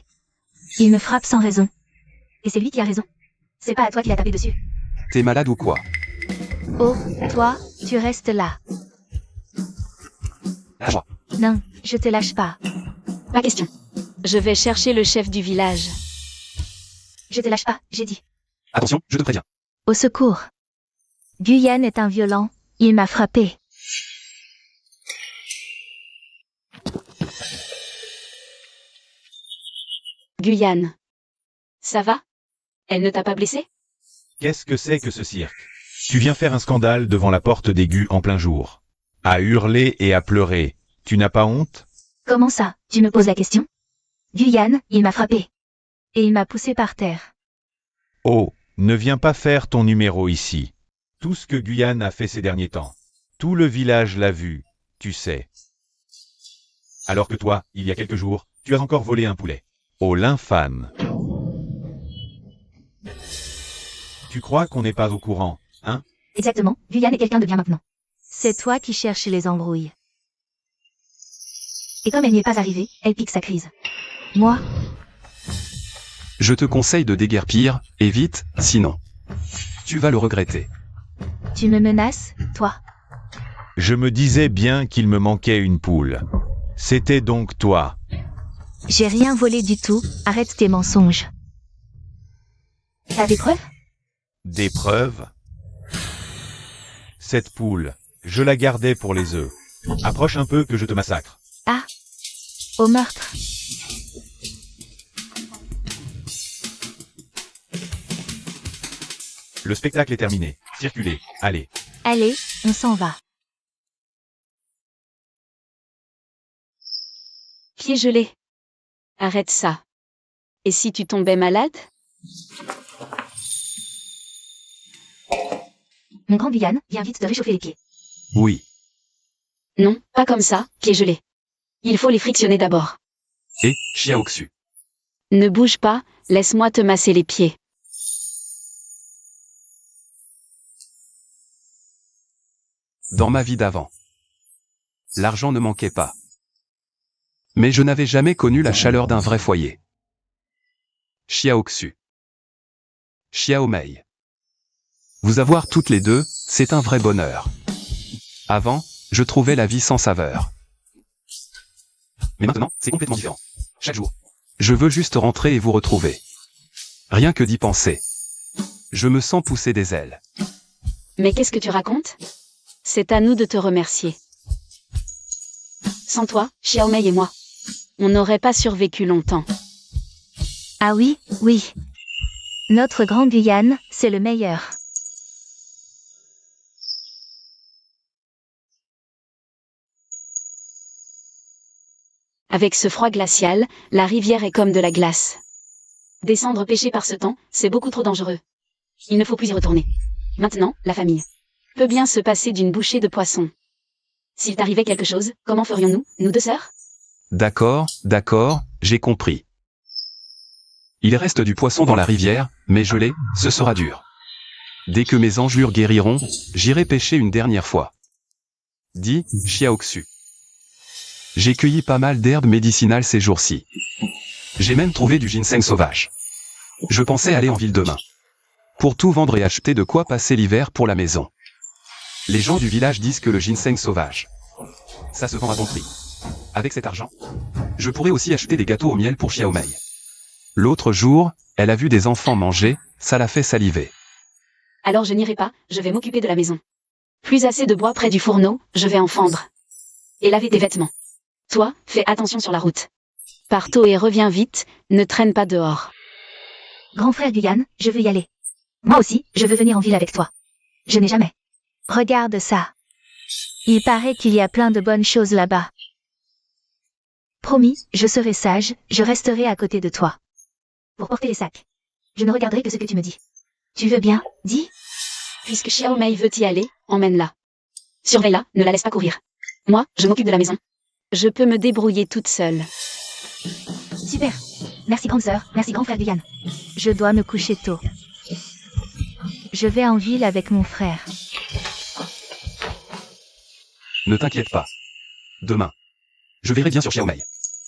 Il me frappe sans raison. Et c'est lui qui a raison. C'est pas à toi qu'il a tapé dessus. T'es malade ou quoi? Oh, toi, tu restes là. Lâche-moi. Non, je te lâche pas. Pas question. Je vais chercher le chef du village. Je te lâche pas, j'ai dit. Attention, je te préviens. Au secours. Guyane est un violent, il m'a frappé. Guyane. Ça va? Elle ne t'a pas blessé? Qu'est-ce que c'est que ce cirque? Tu viens faire un scandale devant la porte des Gu en plein jour. À hurler et à pleurer. Tu n'as pas honte? Comment ça, tu me poses la question? Guyane, il m'a frappé. Et il m'a poussé par terre. Oh, ne viens pas faire ton numéro ici. Tout ce que Guyane a fait ces derniers temps. Tout le village l'a vu, tu sais. Alors que toi, il y a quelques jours, tu as encore volé un poulet. Oh l'infâme. Tu crois qu'on n'est pas au courant, hein? Exactement, Guyane est quelqu'un de bien maintenant. C'est toi qui cherches les embrouilles. Et comme elle n'y est pas arrivée, elle pique sa crise. Moi, Je te conseille de déguerpir, et vite, sinon. Tu vas le regretter. tu me menaces, toi. Je me disais bien qu'il me manquait une poule. C'était donc toi. J'ai rien volé du tout, arrête tes mensonges. T'as des preuves? Des preuves? Cette poule, je la gardais pour les œufs. Approche un peu que je te massacre. Ah, au meurtre. Le spectacle est terminé. Circulez, allez. Allez, on s'en va. Pieds gelés. Arrête ça. Et si tu tombais malade? Mon grand Guyane, viens vite te réchauffer les pieds. Oui. Non, pas comme ça, pieds gelés. Il faut les frictionner d'abord. Et, Xiaoxu. Ne bouge pas, laisse-moi te masser les pieds. Dans ma vie d'avant, l'argent ne manquait pas. Mais je n'avais jamais connu la chaleur d'un vrai foyer. Xiaoxu. Xiaomei. Vous avoir toutes les deux, c'est un vrai bonheur. Avant, je trouvais la vie sans saveur. Mais maintenant, c'est complètement différent. Chaque jour. Je veux juste rentrer et vous retrouver. Rien que d'y penser. Je me sens pousser des ailes. Mais qu'est-ce que tu racontes? C'est à nous de te remercier. Sans toi, Xiaomei et moi, on n'aurait pas survécu longtemps. Ah oui, oui. Notre grand Guyane, c'est le meilleur. Avec ce froid glacial, la rivière est comme de la glace. Descendre pêcher par ce temps, c'est beaucoup trop dangereux. Il ne faut plus y retourner. Maintenant, la famille peut bien se passer d'une bouchée de poisson. S'il t'arrivait quelque chose, comment ferions-nous, nous deux sœurs? D'accord, j'ai compris. Il reste du poisson dans la rivière, mais gelé, ce sera dur. Dès que mes engelures guériront, j'irai pêcher une dernière fois. Dit Xiaoxu. J'ai cueilli pas mal d'herbes médicinales ces jours-ci. J'ai même trouvé du ginseng sauvage. Je pensais aller en ville demain. Pour tout vendre et acheter de quoi passer l'hiver pour la maison. Les gens du village disent que le ginseng sauvage, ça se vend à bon prix. Avec cet argent, je pourrais aussi acheter des gâteaux au miel pour Xiaomei. L'autre jour, elle a vu des enfants manger, ça l'a fait saliver. Alors je n'irai pas, je vais m'occuper de la maison. Plus assez de bois près du fourneau, je vais en fendre. Et laver tes vêtements. Toi, fais attention sur la route. Pars tôt et reviens vite, ne traîne pas dehors. Grand frère Guyane, je veux y aller. Moi aussi, je veux venir en ville avec toi. Je n'ai jamais. Regarde ça. Il paraît qu'il y a plein de bonnes choses là-bas. Promis, je serai sage, je resterai à côté de toi. Pour porter les sacs. Je ne regarderai que ce que tu me dis. Tu veux bien, dis? Puisque Xiaomei veut y aller, emmène-la. Surveille-la, ne la laisse pas courir. Moi, je m'occupe de la maison. Je peux me débrouiller toute seule. Super. Merci grande sœur, merci grand frère Guyane. Je dois me coucher tôt. Je vais en ville avec mon frère. Ne t'inquiète pas. Demain, je verrai bien sur Xiaomei.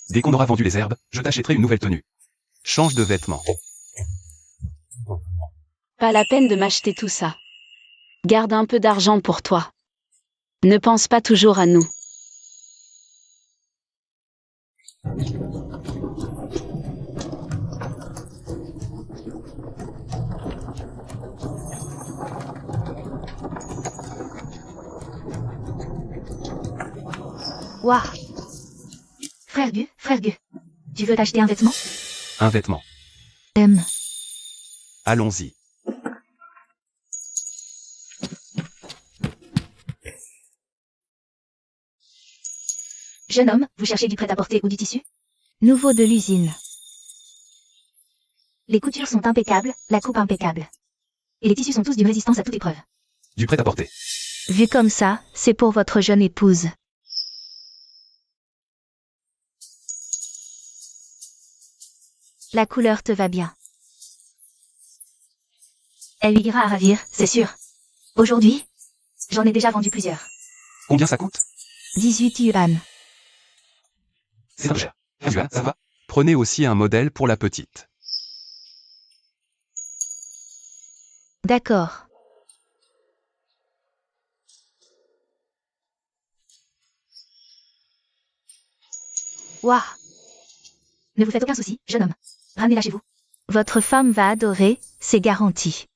Dès qu'on aura vendu les herbes, je t'achèterai une nouvelle tenue. Change de vêtements. Pas la peine de m'acheter tout ça. Garde un peu d'argent pour toi. Ne pense pas toujours à nous. Waouh. Frère Gu, tu veux t'acheter un vêtement? Un vêtement. Allons-y. Jeune homme, vous cherchez du prêt-à-porter ou du tissu? Nouveau de l'usine. Les coutures sont impeccables, la coupe impeccable. Et les tissus sont tous d'une résistance à toute épreuve. Du prêt-à-porter. Vu comme ça, c'est pour votre jeune épouse. La couleur te va bien. Elle lui ira à ravir, c'est sûr. Aujourd'hui, j'en ai déjà vendu plusieurs. Combien ça coûte? 18 yuan. C'est un peu cher. 15 yuan, ça va? Prenez aussi un modèle pour la petite. D'accord. Waouh. Ne vous faites aucun souci, jeune homme. Ramenez-la chez vous. Votre femme va adorer, c'est garanti.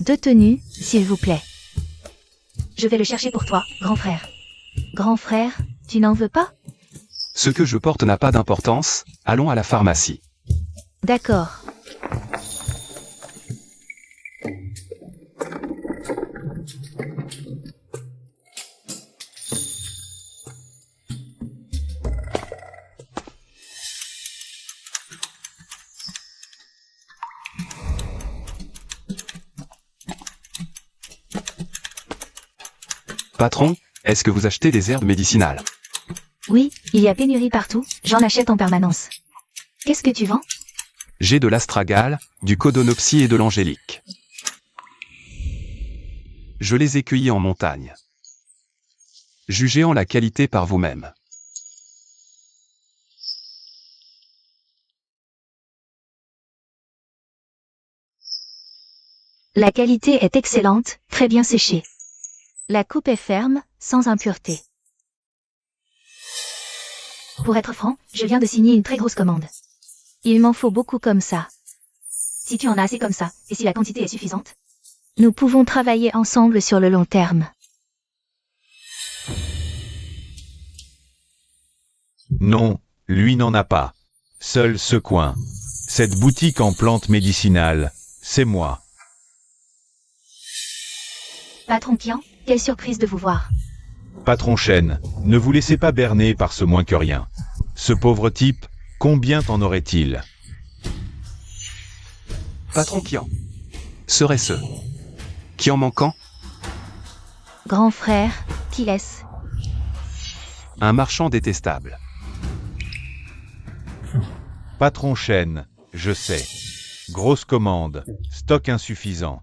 Deux tenues, s'il vous plaît. Je vais le chercher pour toi, grand frère. Grand frère, tu n'en veux pas? Ce que je porte n'a pas d'importance, allons à la pharmacie. D'accord. Patron, est-ce que vous achetez des herbes médicinales? Oui, il y a pénurie partout, j'en achète en permanence. Qu'est-ce que tu vends? J'ai de l'astragale, du codonopsis et de l'angélique. Je les ai cueillis en montagne. Jugez en la qualité par vous-même. La qualité est excellente, très bien séchée. La coupe est ferme, sans impureté. Pour être franc, je viens de signer une très grosse commande. Il m'en faut beaucoup comme ça. Si tu en as assez comme ça, et si la quantité est suffisante, nous pouvons travailler ensemble sur le long terme. Non, lui n'en a pas. Seul ce coin. Cette boutique en plantes médicinales, c'est moi. Patron Kian, quelle surprise de vous voir. Patron Chen, ne vous laissez pas berner par ce moins que rien. Ce pauvre type, combien t'en aurait-il? Patron Kian. Serait-ce qui en manquant? Grand frère, qui est-ce? Un marchand détestable. Patron Chen, je sais. Grosse commande, stock insuffisant.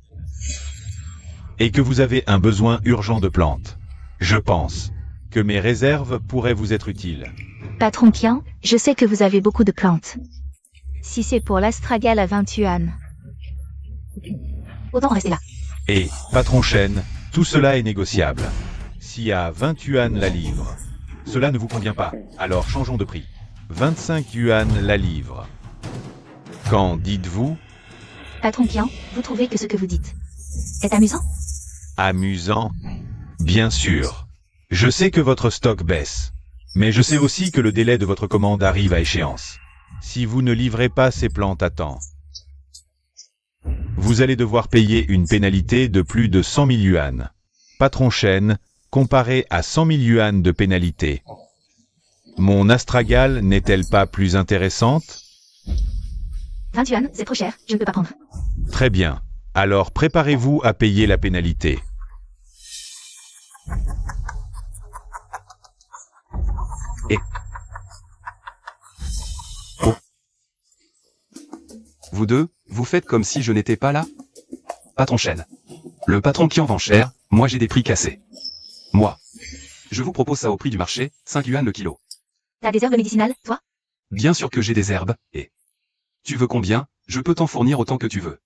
Et que vous avez un besoin urgent de plantes. Je pense que mes réserves pourraient vous être utiles. Patron Kian, je sais que vous avez beaucoup de plantes. Si c'est pour l'astragale à 20 yuan, autant en rester là. Et, patron Chen, tout cela est négociable. Si à 20 yuan la livre, cela ne vous convient pas, alors changeons de prix. 25 yuan la livre. Qu'en dites-vous? Patron Kian, vous trouvez que ce que vous dites est amusant? Amusant? Bien sûr. Je sais que votre stock baisse. Mais je sais aussi que le délai de votre commande arrive à échéance. Si vous ne livrez pas ces plantes à temps, vous allez devoir payer une pénalité de plus de 100 000 yuan. Patron Chen, comparé à 100 000 yuan de pénalité, mon astragale n'est-elle pas plus intéressante? 20 yuan, c'est trop cher, je ne peux pas prendre. Très bien. Alors préparez-vous à payer la pénalité. Vous deux, vous faites comme si je n'étais pas là? Patron Chen. Le patron qui en vend cher, moi j'ai des prix cassés. Moi. Je vous propose ça au prix du marché, 5 yuan le kilo. T'as des herbes médicinales, toi? Bien sûr que j'ai des herbes, et... Tu veux combien? Je peux t'en fournir autant que tu veux.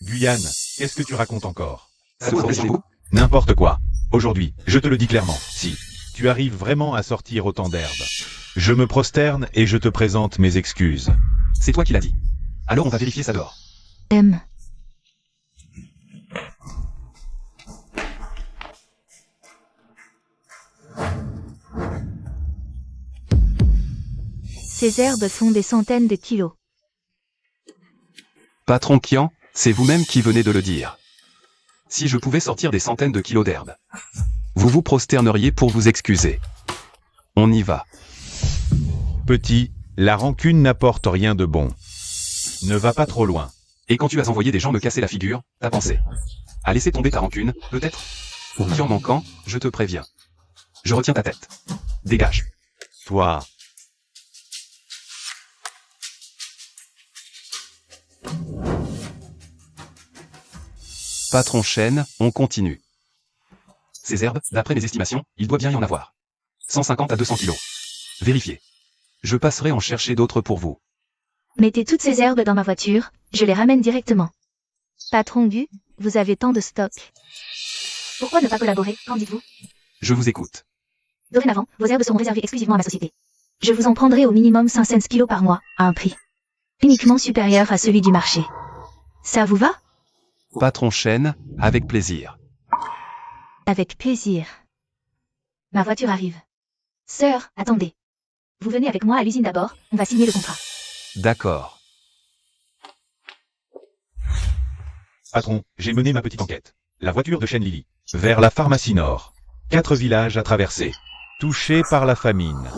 Guyane, qu'est-ce que tu racontes encore? Ça vous intéresse beaucoup? N'importe quoi. Aujourd'hui, je te le dis clairement, si tu arrives vraiment à sortir autant d'herbes, je me prosterne et je te présente mes excuses. C'est toi qui l'as dit. Alors on va vérifier ça dehors. M. Ces herbes font des centaines de kilos. Patron Kian, c'est vous-même qui venez de le dire. Si je pouvais sortir des centaines de kilos d'herbes, vous vous prosterneriez pour vous excuser. On y va. Petit, la rancune n'apporte rien de bon. Ne va pas trop loin. Et quand tu as envoyé des gens me casser la figure, t'as pensé à laisser tomber ta rancune, peut-être? Qui en manquant, je te préviens. Je retiens ta tête. Dégage. Toi, Patron Chen, on continue. Ces herbes, d'après mes estimations, il doit bien y en avoir. 150 à 200 kilos. Vérifiez. Je passerai en chercher d'autres pour vous. Mettez toutes ces herbes dans ma voiture, je les ramène directement. Patron Gu, vous avez tant de stock. Pourquoi ne pas collaborer, qu'en dites-vous? Je vous écoute. Dorénavant, vos herbes seront réservées exclusivement à ma société. Je vous en prendrai au minimum 500 kilos par mois, à un prix uniquement supérieur à celui du marché. Ça vous va? Patron Chen, avec plaisir. Avec plaisir. Ma voiture arrive. Sœur, attendez. Vous venez avec moi à l'usine d'abord, on va signer le contrat. D'accord. patron, j'ai mené ma petite enquête. La voiture de Chen Lily. Vers la pharmacie Nord. 4 villages à traverser. Touchés par la famine.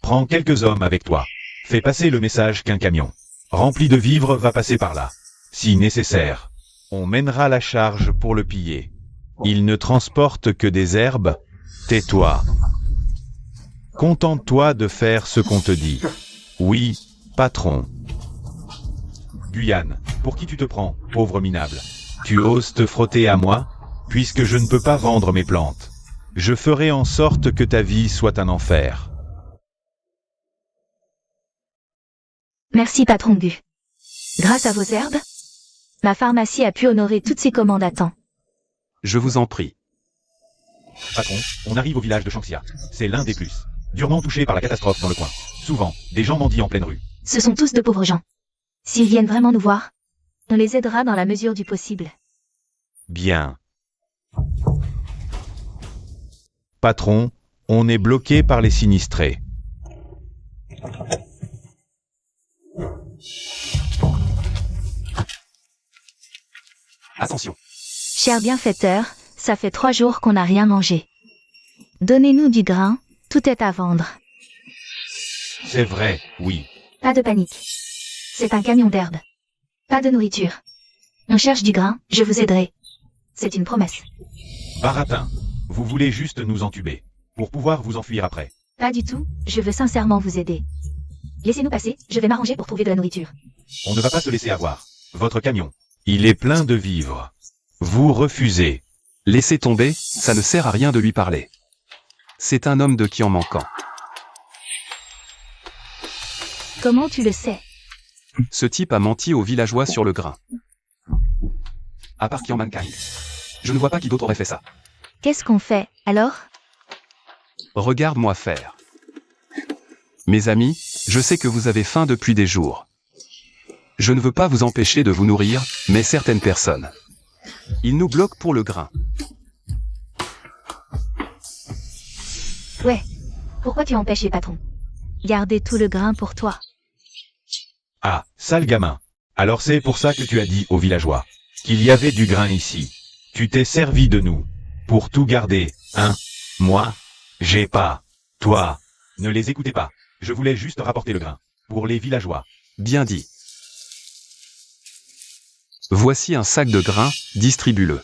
Prends quelques hommes avec toi. Fais passer le message qu'un camion rempli de vivres va passer par là. Si nécessaire, On mènera la charge pour le piller. Il ne transporte que des herbes. Tais-toi. Contente-toi de faire ce qu'on te dit. Oui, patron. Guyane, pour qui tu te prends, pauvre minable? Tu oses te frotter à moi? Puisque je ne peux pas vendre mes plantes. Je ferai en sorte que ta vie soit un enfer. Merci patron Gu. Grâce à vos herbes, ma pharmacie a pu honorer toutes ses commandes à temps. Je vous en prie. Patron, on arrive au village de Shanxia. C'est l'un des plus durement touchés par la catastrophe dans le coin. Souvent, des gens mendient en pleine rue. Ce sont tous de pauvres gens. S'ils viennent vraiment nous voir, on les aidera dans la mesure du possible. Bien. Patron, on est bloqué par les sinistrés. Attention. Cher bienfaiteur, ça fait 3 jours qu'on n'a rien mangé. Donnez-nous du grain, tout est à vendre. C'est vrai, oui. Pas de panique. C'est un camion d'herbe. Pas de nourriture. On cherche du grain, je vous aiderai. C'est une promesse. Baratin, vous voulez juste nous entuber, pour pouvoir vous enfuir après. Pas du tout, je veux sincèrement vous aider. Laissez-nous passer, je vais m'arranger pour trouver de la nourriture. On ne va pas se laisser avoir. Votre camion, il est plein de vivres. Vous refusez. Laissez tomber, ça ne sert à rien de lui parler. C'est un homme de qui en manquant. Comment tu le sais? Ce type a menti aux villageois sur le grain. À part Kian Mankind. Je ne vois pas qui d'autre aurait fait ça. Qu'est-ce qu'on fait, alors? Regarde-moi faire. Mes amis, je sais que vous avez faim depuis des jours. Je ne veux pas vous empêcher de vous nourrir, mais certaines personnes. Ils nous bloquent pour le grain. Ouais. Pourquoi tu empêches les patrons? Gardez tout le grain pour toi. Ah, sale gamin. Alors c'est pour ça que tu as dit aux villageois qu'il y avait du grain ici. Tu t'es servi de nous. Pour tout garder, hein? Moi? J'ai pas. Toi? Ne les écoutez pas. Je voulais juste rapporter le grain. Pour les villageois. Bien dit. Voici un sac de grains, distribue-le.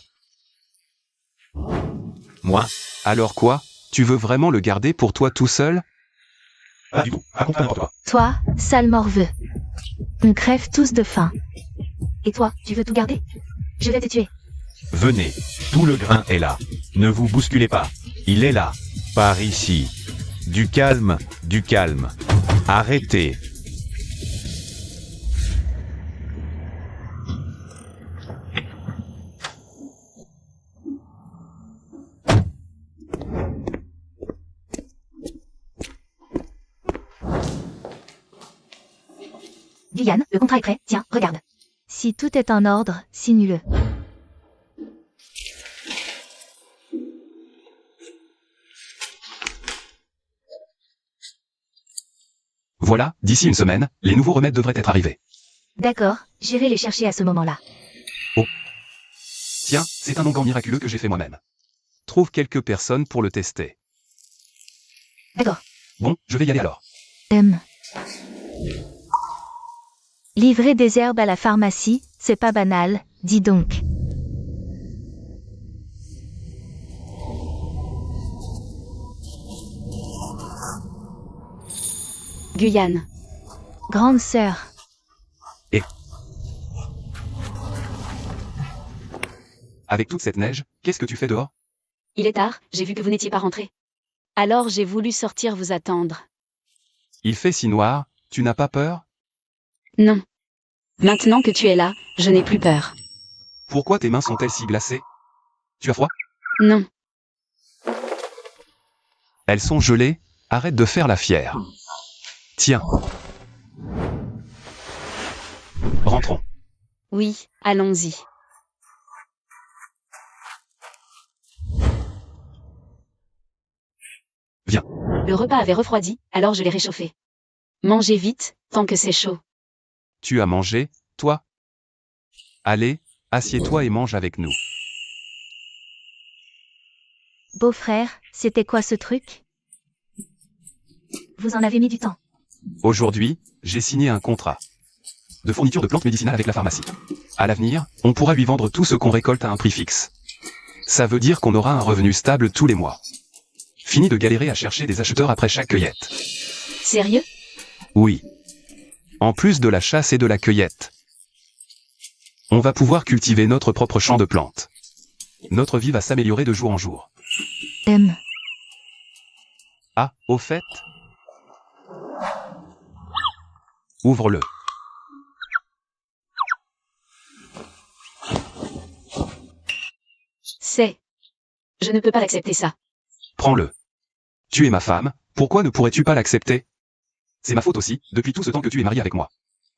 Moi? Alors quoi? Tu veux vraiment le garder pour toi tout seul? Pas du tout. Raconte pas n'importe quoi. Toi, sale morveux. On crève tous de faim. Et toi, tu veux tout garder? Je vais te tuer. Venez. Tout le grain est là. Ne vous bousculez pas. Il est là. Par ici. Du calme, du calme. Arrêtez. Guyane, le contrat est prêt, tiens, regarde. Si tout est en ordre, signe-le. Voilà, d'ici une semaine, les nouveaux remèdes devraient être arrivés. D'accord, j'irai les chercher à ce moment-là. Tiens, c'est un onguent miraculeux que j'ai fait moi-même. Trouve quelques personnes pour le tester. D'accord. Bon, je vais y aller alors. Livrer des herbes à la pharmacie, c'est pas banal, dis donc. Guyane. Grande sœur. Avec toute cette neige, qu'est-ce que tu fais dehors? Il est tard, j'ai vu que vous n'étiez pas rentré. Alors j'ai voulu sortir vous attendre. Il fait si noir, tu n'as pas peur? Non. Maintenant que tu es là, je n'ai plus peur. Pourquoi tes mains sont-elles si glacées? Tu as froid? Non. Elles sont gelées, arrête de faire la fière. Tiens. Rentrons. Oui, allons-y. Viens. Le repas avait refroidi, alors je l'ai réchauffé. Mangez vite, tant que c'est chaud. Tu as mangé, toi? Allez, assieds-toi et mange avec nous. Beau-frère, c'était quoi ce truc? Vous en avez mis du temps. Aujourd'hui, j'ai signé un contrat de fourniture de plantes médicinales avec la pharmacie. À l'avenir, on pourra lui vendre tout ce qu'on récolte à un prix fixe. Ça veut dire qu'on aura un revenu stable tous les mois. Fini de galérer à chercher des acheteurs après chaque cueillette. Sérieux? Oui. En plus de la chasse et de la cueillette, on va pouvoir cultiver notre propre champ de plantes. Notre vie va s'améliorer de jour en jour. Ah, au fait? Ouvre-le. Je ne peux pas accepter ça. Prends-le. Tu es ma femme, pourquoi ne pourrais-tu pas l'accepter? C'est ma faute aussi, depuis tout ce temps que tu es marié avec moi.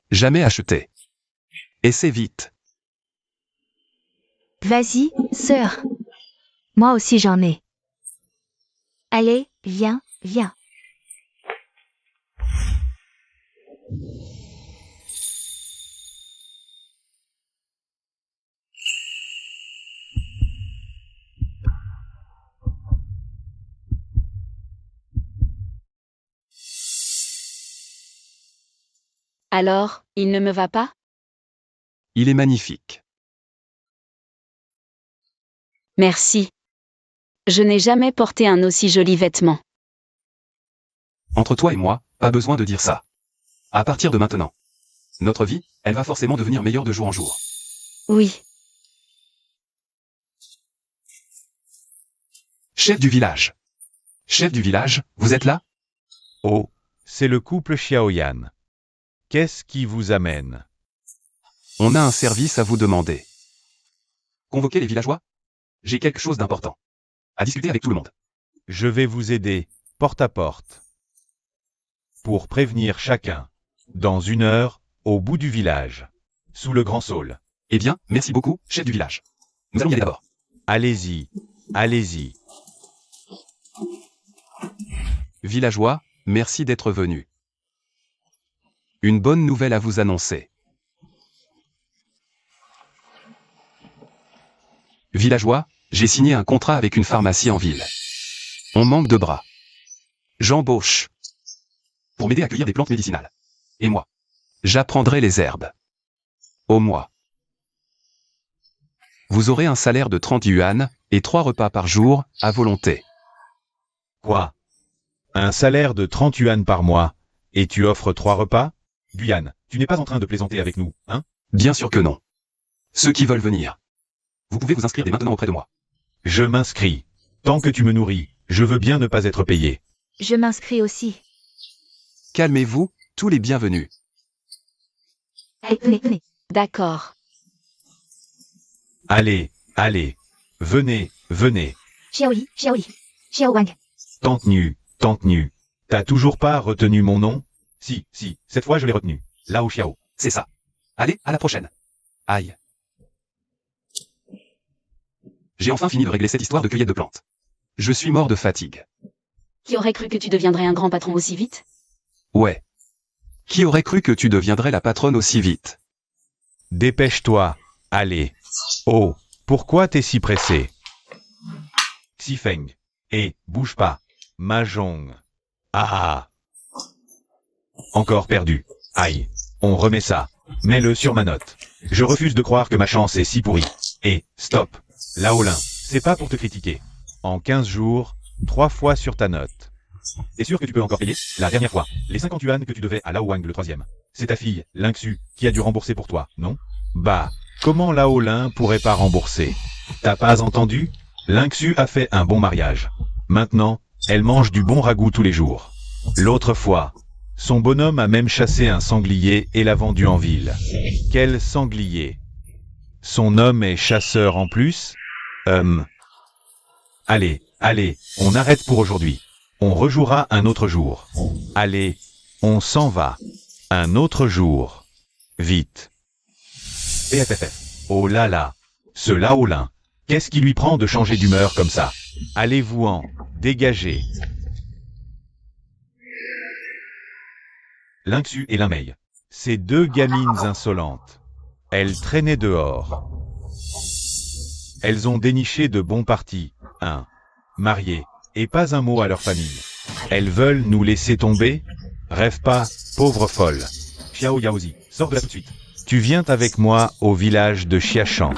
Jamais acheté. Essaie vite. Vas-y, sœur. Moi aussi j'en ai. Allez, viens, viens. Alors, il ne me va pas? Il est magnifique. Merci. Je n'ai jamais porté un aussi joli vêtement. Entre toi et moi, pas besoin de dire ça. À partir de maintenant, notre vie, elle va forcément devenir meilleure de jour en jour. Oui. Chef du village. Chef du village, vous êtes là? Oh, c'est le couple Xiaoyan. Qu'est-ce qui vous amène? On a un service à vous demander. Convoquez les villageois? J'ai quelque chose d'important à discuter avec tout le monde. Je vais vous aider, porte à porte. Pour prévenir chacun. Dans 1 heure, au bout du village. Sous le grand saule. Eh bien, merci beaucoup, chef du village. Nous allons y aller d'abord. Allez-y, allez-y. Villageois, merci d'être venus. Une bonne nouvelle à vous annoncer. Villageois, j'ai signé un contrat avec une pharmacie en ville. On manque de bras. J'embauche. Pour m'aider à cueillir des plantes médicinales. Et moi, j'apprendrai les herbes. Au mois. Vous aurez un salaire de 30 yuan, et 3 repas par jour, à volonté. Quoi? Un salaire de 30 yuan par mois, et tu offres 3 repas? Guyane, tu n'es pas en train de plaisanter avec nous, hein? Bien sûr que non. Ceux qui veulent venir. Vous pouvez vous inscrire dès maintenant auprès de moi. Je m'inscris. Tant que tu me nourris, je veux bien ne pas être payé. Je m'inscris aussi. Calmez-vous, tous les bienvenus. Allez, venez, venez. D'accord. Allez, allez. Venez, venez. Xiaoyi, Xiaoyi. Xiao Wang. Tante Nu. T'as toujours pas retenu mon nom? Si, cette fois je l'ai retenu. Lao Xiao. C'est ça. Allez, à la prochaine. Aïe. J'ai enfin fini de régler cette histoire de cueillette de plantes. Je suis mort de fatigue. Qui aurait cru que tu deviendrais un grand patron aussi vite? Ouais. Qui aurait cru que tu deviendrais la patronne aussi vite? Dépêche-toi. Allez. Oh, pourquoi t'es si pressé? Xifeng. Bouge pas. Mahjong. Ah. Encore perdu. Aïe. On remet ça. Mets-le sur ma note. Je refuse de croire que ma chance est si pourrie. Stop. Laolin, c'est pas pour te critiquer. En 15 jours, 3 fois sur ta note. T'es sûr que tu peux encore payer? La dernière fois, les 50 yuan que tu devais à Lao Wang le 3e. C'est ta fille, Lingxu, qui a dû rembourser pour toi, non? Bah, comment Laolin pourrait pas rembourser? T'as pas entendu? Lingxu a fait un bon mariage. Maintenant, elle mange du bon ragoût tous les jours. L'autre fois, son bonhomme a même chassé un sanglier et l'a vendu en ville. Quel sanglier? Son homme est chasseur en plus? Allez, on arrête pour aujourd'hui. On rejouera un autre jour. Allez, on s'en va. Un autre jour. Vite. PFFF. Oh là là. Ce Laolin. Qu'est-ce qui lui prend de changer d'humeur comme ça? Allez-vous-en. Dégagez. Lingxu et Linmei. Ces 2 gamines insolentes. Elles traînaient dehors. Elles ont déniché de bons partis, mariés, et pas un mot à leur famille. Elles veulent nous laisser tomber? Rêve pas, pauvre folle. Xiao Yaozi, sors de là tout de suite. Tu viens avec moi au village de Chiachan.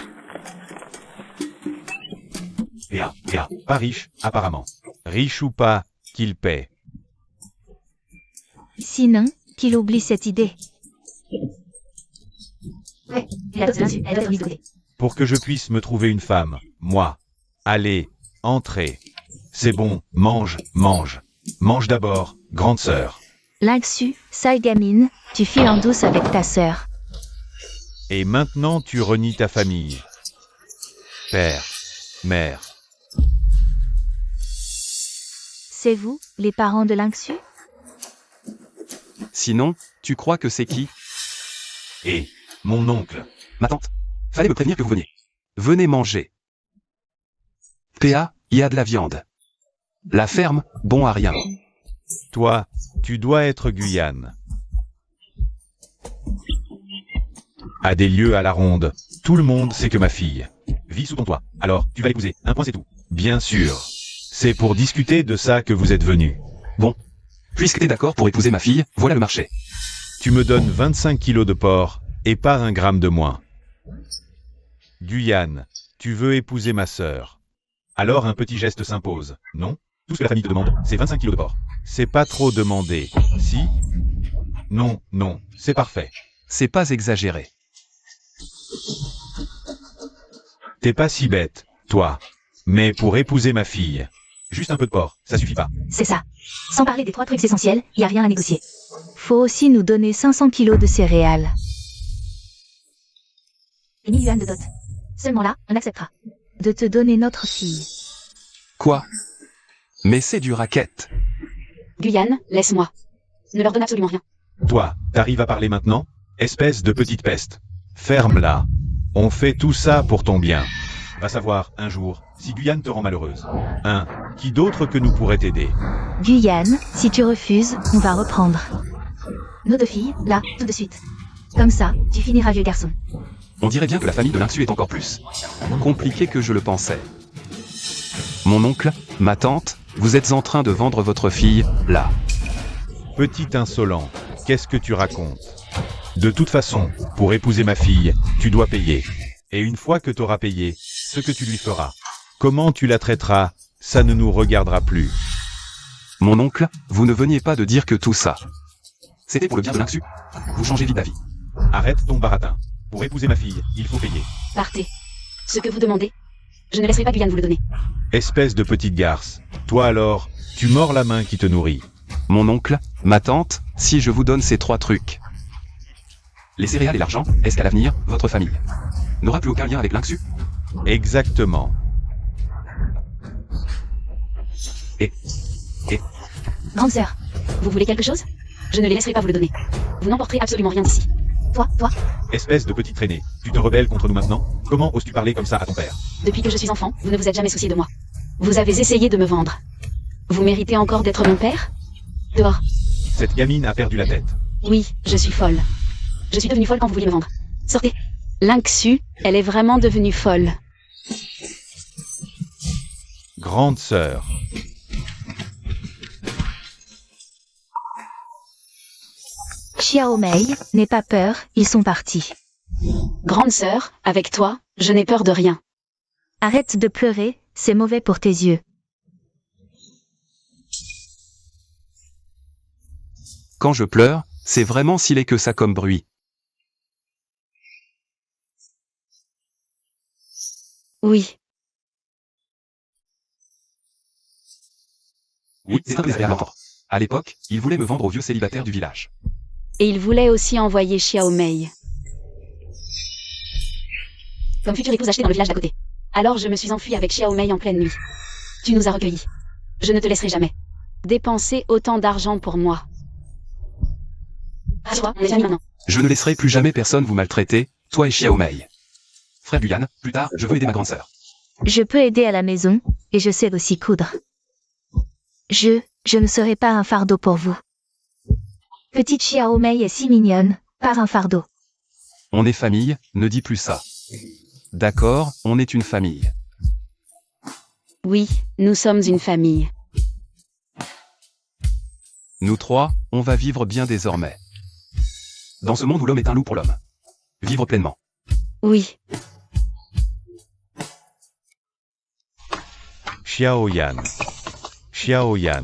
Pas riche, apparemment. Riche ou pas, qu'il paie. Sinon, qu'il oublie cette idée. Ouais, la dot de l'insu, elle doit être mise de côté. Pour que je puisse me trouver une femme, moi. Allez, entrez. C'est bon, mange, mange. Mange d'abord, grande sœur. L'insu, sale gamine, tu files en douce avec ta sœur. Et maintenant tu renies ta famille. Père, mère. C'est vous, les parents de l'insu? Sinon, tu crois que c'est qui? Et mon oncle. Ma tante. Fallait me prévenir que vous veniez. Venez manger. PA, y a de la viande. La ferme, bon à rien. Toi, tu dois être Guyane. À des lieux à la ronde, tout le monde sait que ma fille vit sous ton toit. Alors, tu vas l'épouser, un point c'est tout. Bien sûr. C'est pour discuter de ça que vous êtes venus. Bon. Puisque t'es d'accord pour épouser ma fille, voilà le marché. Tu me donnes 25 kilos de porc, et pas un gramme de moins. Guyane, tu veux épouser ma sœur. Alors un petit geste s'impose, non? Tout ce que la famille te demande, c'est 25 kilos de porc. C'est pas trop demandé, si? Non, non, c'est parfait. C'est pas exagéré. T'es pas si bête, toi. Mais pour épouser ma fille, juste un peu de porc, ça suffit pas. C'est ça. Sans parler des 3 trucs essentiels, y a rien à négocier. Faut aussi nous donner 500 kilos de céréales. Et 1000 yuan de dot. Seulement là, on acceptera. De te donner notre fille. Quoi? Mais c'est du racket. Guyane, laisse-moi. Ne leur donne absolument rien. Toi, t'arrives à parler maintenant? Espèce de petite peste. Ferme-la. On fait tout ça pour ton bien. Va savoir, un jour, si Guyane te rend malheureuse. Qui d'autre que nous pourrait t'aider? Guyane, si tu refuses, on va reprendre. Nos 2 filles, là, tout de suite. Comme ça, tu finiras vieux garçon. On dirait bien que la famille de l'insu est encore plus compliquée que je le pensais. Mon oncle, ma tante, vous êtes en train de vendre votre fille, là. Petit insolent, qu'est-ce que tu racontes? De toute façon, pour épouser ma fille, tu dois payer. Et une fois que t'auras payé, ce que tu lui feras, comment tu la traiteras, ça ne nous regardera plus. Mon oncle, vous ne veniez pas de dire que tout ça. C'était pour le bien de l'insu. Vous changez vite d'avis. Arrête ton baratin. Pour épouser ma fille, il faut payer. Partez. Ce que vous demandez, je ne laisserai pas Guyane vous le donner. Espèce de petite garce. Toi alors, tu mords la main qui te nourrit. Mon oncle, ma tante, si je vous donne ces 3 trucs. Les céréales et l'argent, est-ce qu'à l'avenir, votre famille n'aura plus aucun lien avec l'insu? Exactement. Et Grande sœur, vous voulez quelque chose? Je ne les laisserai pas vous le donner. Vous n'emporterez absolument rien d'ici. Toi, Espèce de petite traînée. Tu te rebelles contre nous maintenant? Comment oses-tu parler comme ça à ton père? depuis que je suis enfant, vous ne vous êtes jamais soucié de moi. Vous avez essayé de me vendre. Vous méritez encore d'être mon père? Dehors. Cette gamine a perdu la tête. Oui, je suis folle. Je suis devenue folle quand vous vouliez me vendre. Sortez. L'inxu, elle est vraiment devenue folle. Grande sœur. Xiaomei, n'aie pas peur, ils sont partis. Grande sœur, avec toi, je n'ai peur de rien. Arrête de pleurer, c'est mauvais pour tes yeux. quand je pleure, c'est vraiment si laid que ça comme bruit. Oui. Oui, c'est un désagréable encore. À l'époque, il voulait me vendre aux vieux célibataires du village. Et il voulait aussi envoyer Xiaomei. Comme future épouse achetée dans le village d'à côté. Alors je me suis enfuie avec Xiaomei en pleine nuit. Tu nous as recueillis. Je ne te laisserai jamais dépenser autant d'argent pour moi. Rassure-toi, on est amis maintenant. Je ne laisserai plus jamais personne vous maltraiter, toi et Xiaomei. Frère Guyane, plus tard, je veux aider ma grande sœur. Je peux aider à la maison, et je sais aussi coudre. Je ne serai pas un fardeau pour vous. Petite Xiaomei est si mignonne, pas un fardeau. On est famille, ne dis plus ça. D'accord, on est une famille. Oui, nous sommes une famille. Nous trois, on va vivre bien désormais. Dans ce monde où l'homme est un loup pour l'homme. Vivre pleinement. Oui. Xiaoyan. Xiaoyan.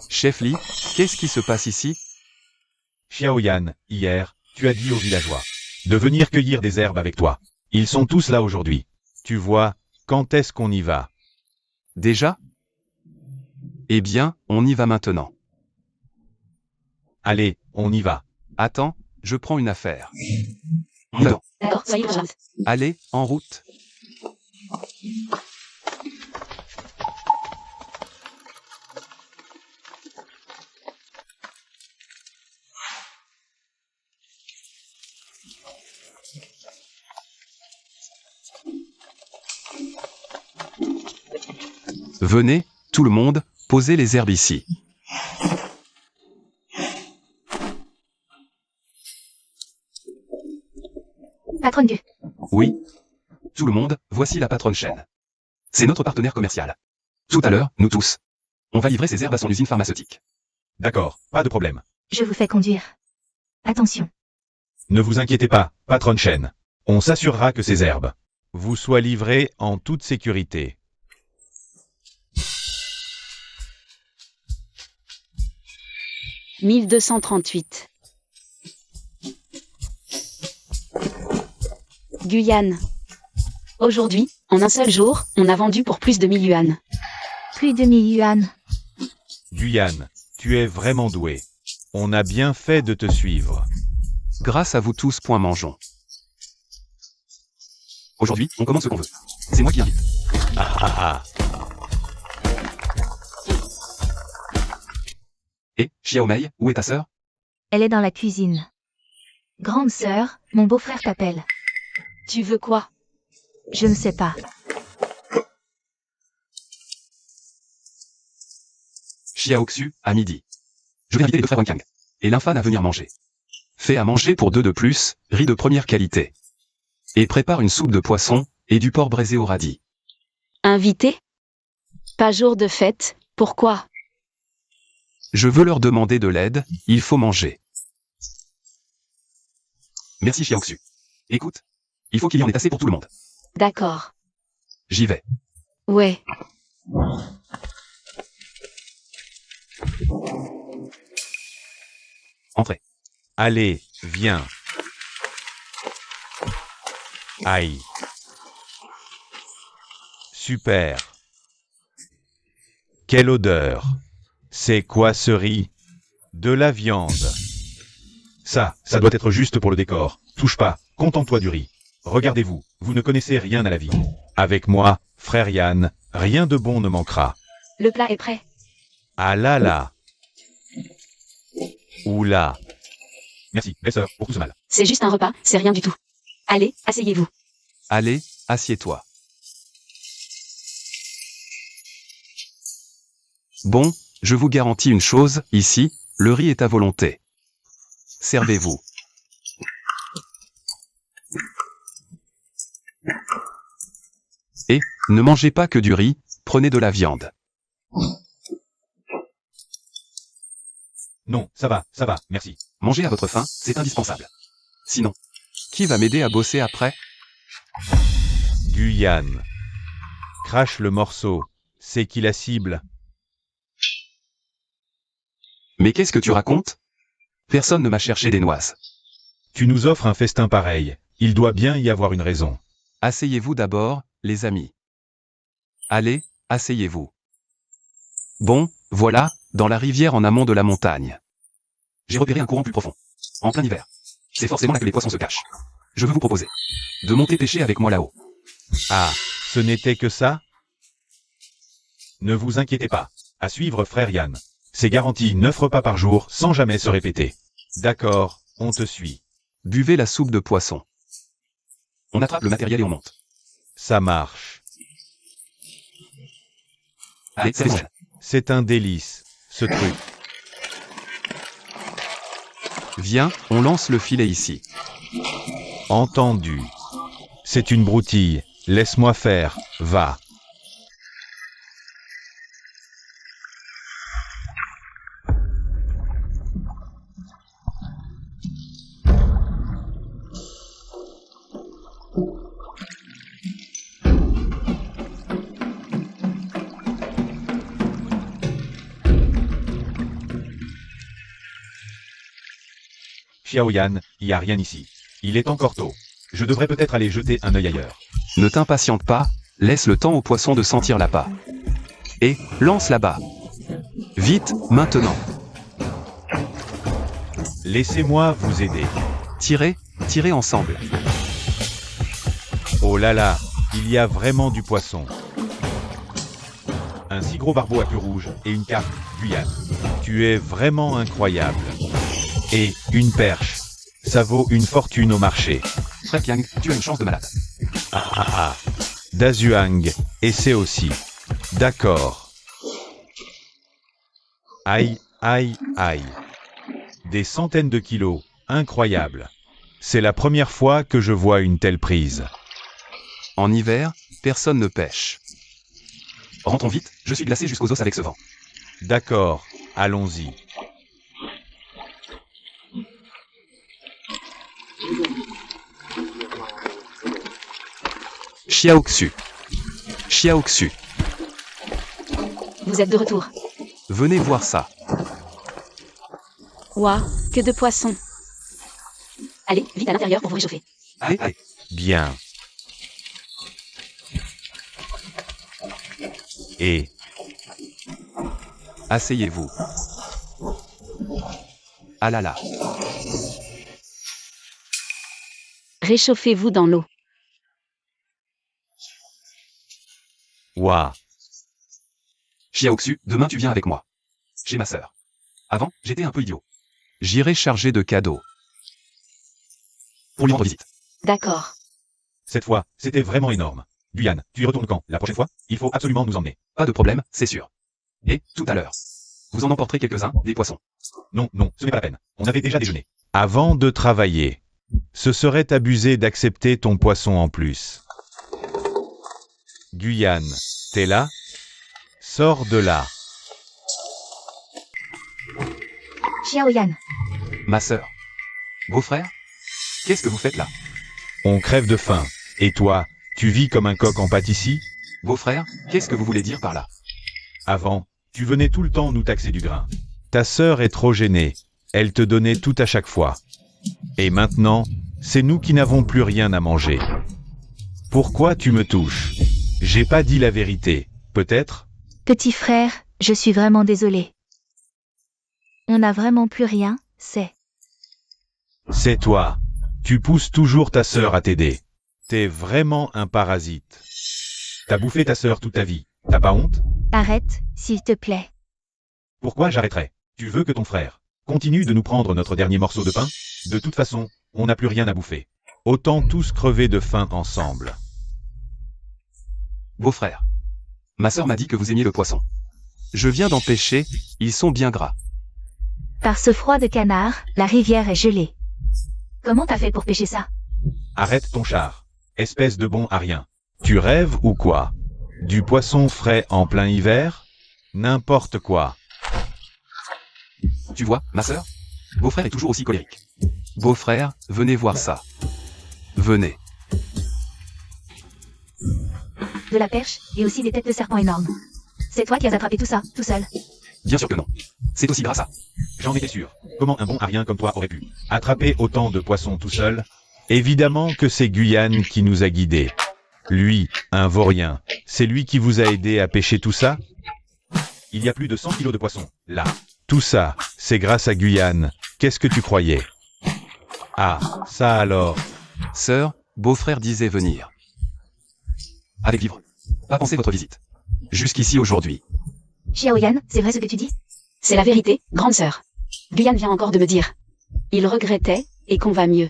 Chef Li, qu'est-ce qui se passe ici? Xiaoyan, hier, tu as dit aux villageois de venir cueillir des herbes avec toi. Ils sont tous là aujourd'hui. Tu vois, quand est-ce qu'on y va? Déjà? Eh bien, on y va maintenant. Allez, on y va. Attends, je prends une affaire. Non. D'accord, soyez patiente. Allez, en route. Venez, tout le monde, posez les herbes ici. Patronne du. Oui. Tout le monde, voici la patronne Chen. C'est notre partenaire commercial. Tout à l'heure, nous tous. On va livrer ces herbes à son usine pharmaceutique. D'accord, pas de problème. Je vous fais conduire. Attention. Ne vous inquiétez pas, patronne Chen. On s'assurera que ces herbes vous soient livrées en toute sécurité. « 1238. Guyane. Aujourd'hui, en un seul jour, on a vendu pour plus de 1000 yuan. Plus de 1000 yuan. Guyane, tu es vraiment doué. On a bien fait de te suivre. Grâce à vous tous, point mangeons. Aujourd'hui, on commande ce qu'on veut. C'est moi qui invite. Ah ah ah. Et, Xiaomei, où est ta sœur? Elle est dans la cuisine. Grande sœur, mon beau-frère t'appelle. Tu veux quoi? Je ne sais pas. Xiaoxu, à midi. Je vais inviter les deux frères Wenkang et l'infâme à venir manger. Fais à manger pour 2 de plus, riz de première qualité. Et prépare une soupe de poisson et du porc braisé au radis. Invité? Pas jour de fête, pourquoi? Je veux leur demander de l'aide, il faut manger. Merci Xiaoxu. Écoute, il faut qu'il y en ait assez pour tout le monde. D'accord. J'y vais. Ouais. Entrez. Allez, viens. Aïe. Super. Quelle odeur. C'est quoi ce riz? De la viande. Ça doit être juste pour le décor. Touche pas, contente-toi du riz. Regardez-vous, vous ne connaissez rien à la vie. Avec moi, frère Yann, rien de bon ne manquera. Le plat est prêt. Ah là là. Oula. Merci, belle sœur, pour tout ce mal. C'est juste un repas, c'est rien du tout. Allez, asseyez-vous. Allez, assieds-toi. Bon, je vous garantis une chose, ici, le riz est à volonté. Servez-vous. Et, ne mangez pas que du riz, prenez de la viande. Non, ça va, merci. Manger à votre faim, c'est indispensable. Sinon, qui va m'aider à bosser après? Guyane. Crache le morceau. C'est qui la cible? Mais qu'est-ce que tu racontes? Personne ne m'a cherché des noises. Tu nous offres un festin pareil. Il doit bien y avoir une raison. Asseyez-vous d'abord, les amis. Allez, asseyez-vous. Bon, voilà, dans la rivière en amont de la montagne. J'ai repéré un courant plus profond. En plein hiver. C'est forcément là que les poissons se cachent. Je veux vous proposer de monter pêcher avec moi là-haut. Ah, ce n'était que ça? Ne vous inquiétez pas. À suivre, frère Yann. C'est garanti 9 repas par jour, sans jamais se répéter. D'accord, on te suit. Buvez la soupe de poisson. On attrape le matériel et on monte. Ça marche. Allez, c'est bon. C'est un délice, ce truc. Viens, on lance le filet ici. Entendu. C'est une broutille. Laisse-moi faire, va. Xiaoyan, y a rien ici. Il est encore tôt. Je devrais peut-être aller jeter un œil ailleurs. Ne t'impatiente pas, laisse le temps au poisson de sentir l'appât. Et, lance là-bas. Vite, maintenant. Laissez-moi vous aider. Tirez, tirez ensemble. Oh là là, il y a vraiment du poisson. Un si gros barbeau à queue rouge et une carpe, Guyane. Tu es vraiment incroyable. Et une perche. Ça vaut une fortune au marché. Frère Piang, tu as une chance de malade. Ah ah ah. Dazuang, et c'est aussi. D'accord. Aïe, aïe, aïe. Des centaines de kilos, incroyable. C'est la première fois que je vois une telle prise. En hiver, personne ne pêche. Rentrons vite, je suis glacé jusqu'aux os avec ce vent. D'accord, allons-y. Xiaoxu. Xiaoxu. Vous êtes de retour. Venez voir ça. Ouah, que de poissons. Allez, vite à l'intérieur pour vous réchauffer. Allez, allez. Bien. Et Asseyez-vous. Ah là là. Réchauffez-vous dans l'eau. ouah, Xiaoxu, demain tu viens avec moi. Chez ma sœur. Avant, j'étais un peu idiot. J'irai charger de cadeaux. Pour lui rendre visite. D'accord. cette fois, c'était vraiment énorme. Guyane, tu y retournes quand? La prochaine fois? Il faut absolument nous emmener. Pas de problème, c'est sûr. Et, tout à l'heure. Vous en emporterez quelques-uns, des poissons. Non, non, ce n'est pas la peine. On avait déjà déjeuné. Avant de travailler. Ce serait abusé d'accepter ton poisson en plus. Guyane, t'es là? Sors de là. Xiaoyan, Ma sœur. Beau-frère? Qu'est-ce que vous faites là? On crève de faim. Et toi, tu vis comme un coq en pâte ici? Beau-frère, qu'est-ce que vous voulez dire par là? Avant, tu venais tout le temps nous taxer du grain. Ta sœur est trop gênée. Elle te donnait tout à chaque fois. Et maintenant, c'est nous qui n'avons plus rien à manger. Pourquoi tu me touches? J'ai pas dit la vérité, peut-être? petit frère, je suis vraiment désolée. On n'a vraiment plus rien, c'est... C'est toi. Tu pousses toujours ta sœur à t'aider. T'es vraiment un parasite. T'as bouffé ta sœur toute ta vie. T'as pas honte? Arrête, s'il te plaît. Pourquoi j'arrêterais? Tu veux que ton frère continue de nous prendre notre dernier morceau de pain? De toute façon, on n'a plus rien à bouffer. Autant tous crever de faim ensemble. Beau-frère. Ma sœur m'a dit que vous aimiez le poisson. Je viens d'en pêcher, ils sont bien gras. Par ce froid de canard, la rivière est gelée. Comment t'as fait pour pêcher ça? Arrête ton char. Espèce de bon à rien. Tu rêves ou quoi? Du poisson frais en plein hiver? N'importe quoi. Tu vois, ma sœur? Beau-frère est toujours aussi colérique. Beau-frère, venez voir ça. Venez. De la perche, et aussi des têtes de serpent énormes. C'est toi qui as attrapé tout ça, tout seul. Bien sûr que non. C'est aussi grâce à. J'en étais sûr. Comment un bon à rien comme toi aurait pu attraper autant de poissons tout seul? Évidemment que c'est Guyane qui nous a guidés. Lui, un vaurien, c'est lui qui vous a aidé à pêcher tout ça? Il y a plus de 100 kilos de poissons, là. Tout ça, c'est grâce à Guyane. Qu'est-ce que tu croyais? Ah, ça alors. Sœur, beau-frère disait venir. Avec vivre. Pas penser votre visite. Jusqu'ici aujourd'hui. Xiaoyan, c'est vrai ce que tu dis? C'est la vérité, grande sœur. Guyane vient encore de me dire. Il regrettait, et qu'on va mieux.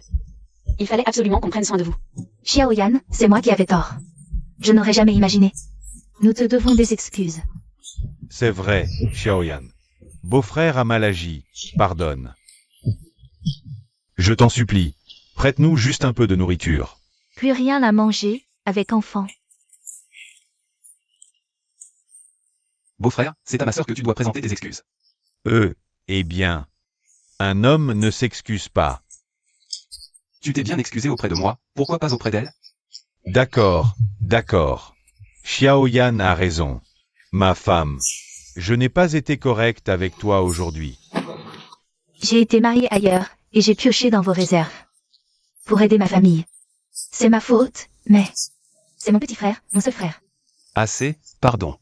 Il fallait absolument qu'on prenne soin de vous. Xiaoyan, c'est moi qui avais tort. Je n'aurais jamais imaginé. Nous te devons des excuses. C'est vrai, Xiaoyan. Beau-frère a mal agi. Pardonne. Je t'en supplie. Prête-nous juste un peu de nourriture. Plus rien à manger, avec enfant. Beau-frère, c'est à ma sœur que tu dois présenter tes excuses. Eh bien. Un homme ne s'excuse pas. Tu t'es bien excusé auprès de moi, pourquoi pas auprès d'elle? D'accord, d'accord. Xiaoyan a raison. Ma femme, je n'ai pas été correct avec toi aujourd'hui. J'ai été mariée ailleurs, et j'ai pioché dans vos réserves. Pour aider ma famille. C'est ma faute, mais... C'est mon petit frère, mon seul frère. Assez, pardon.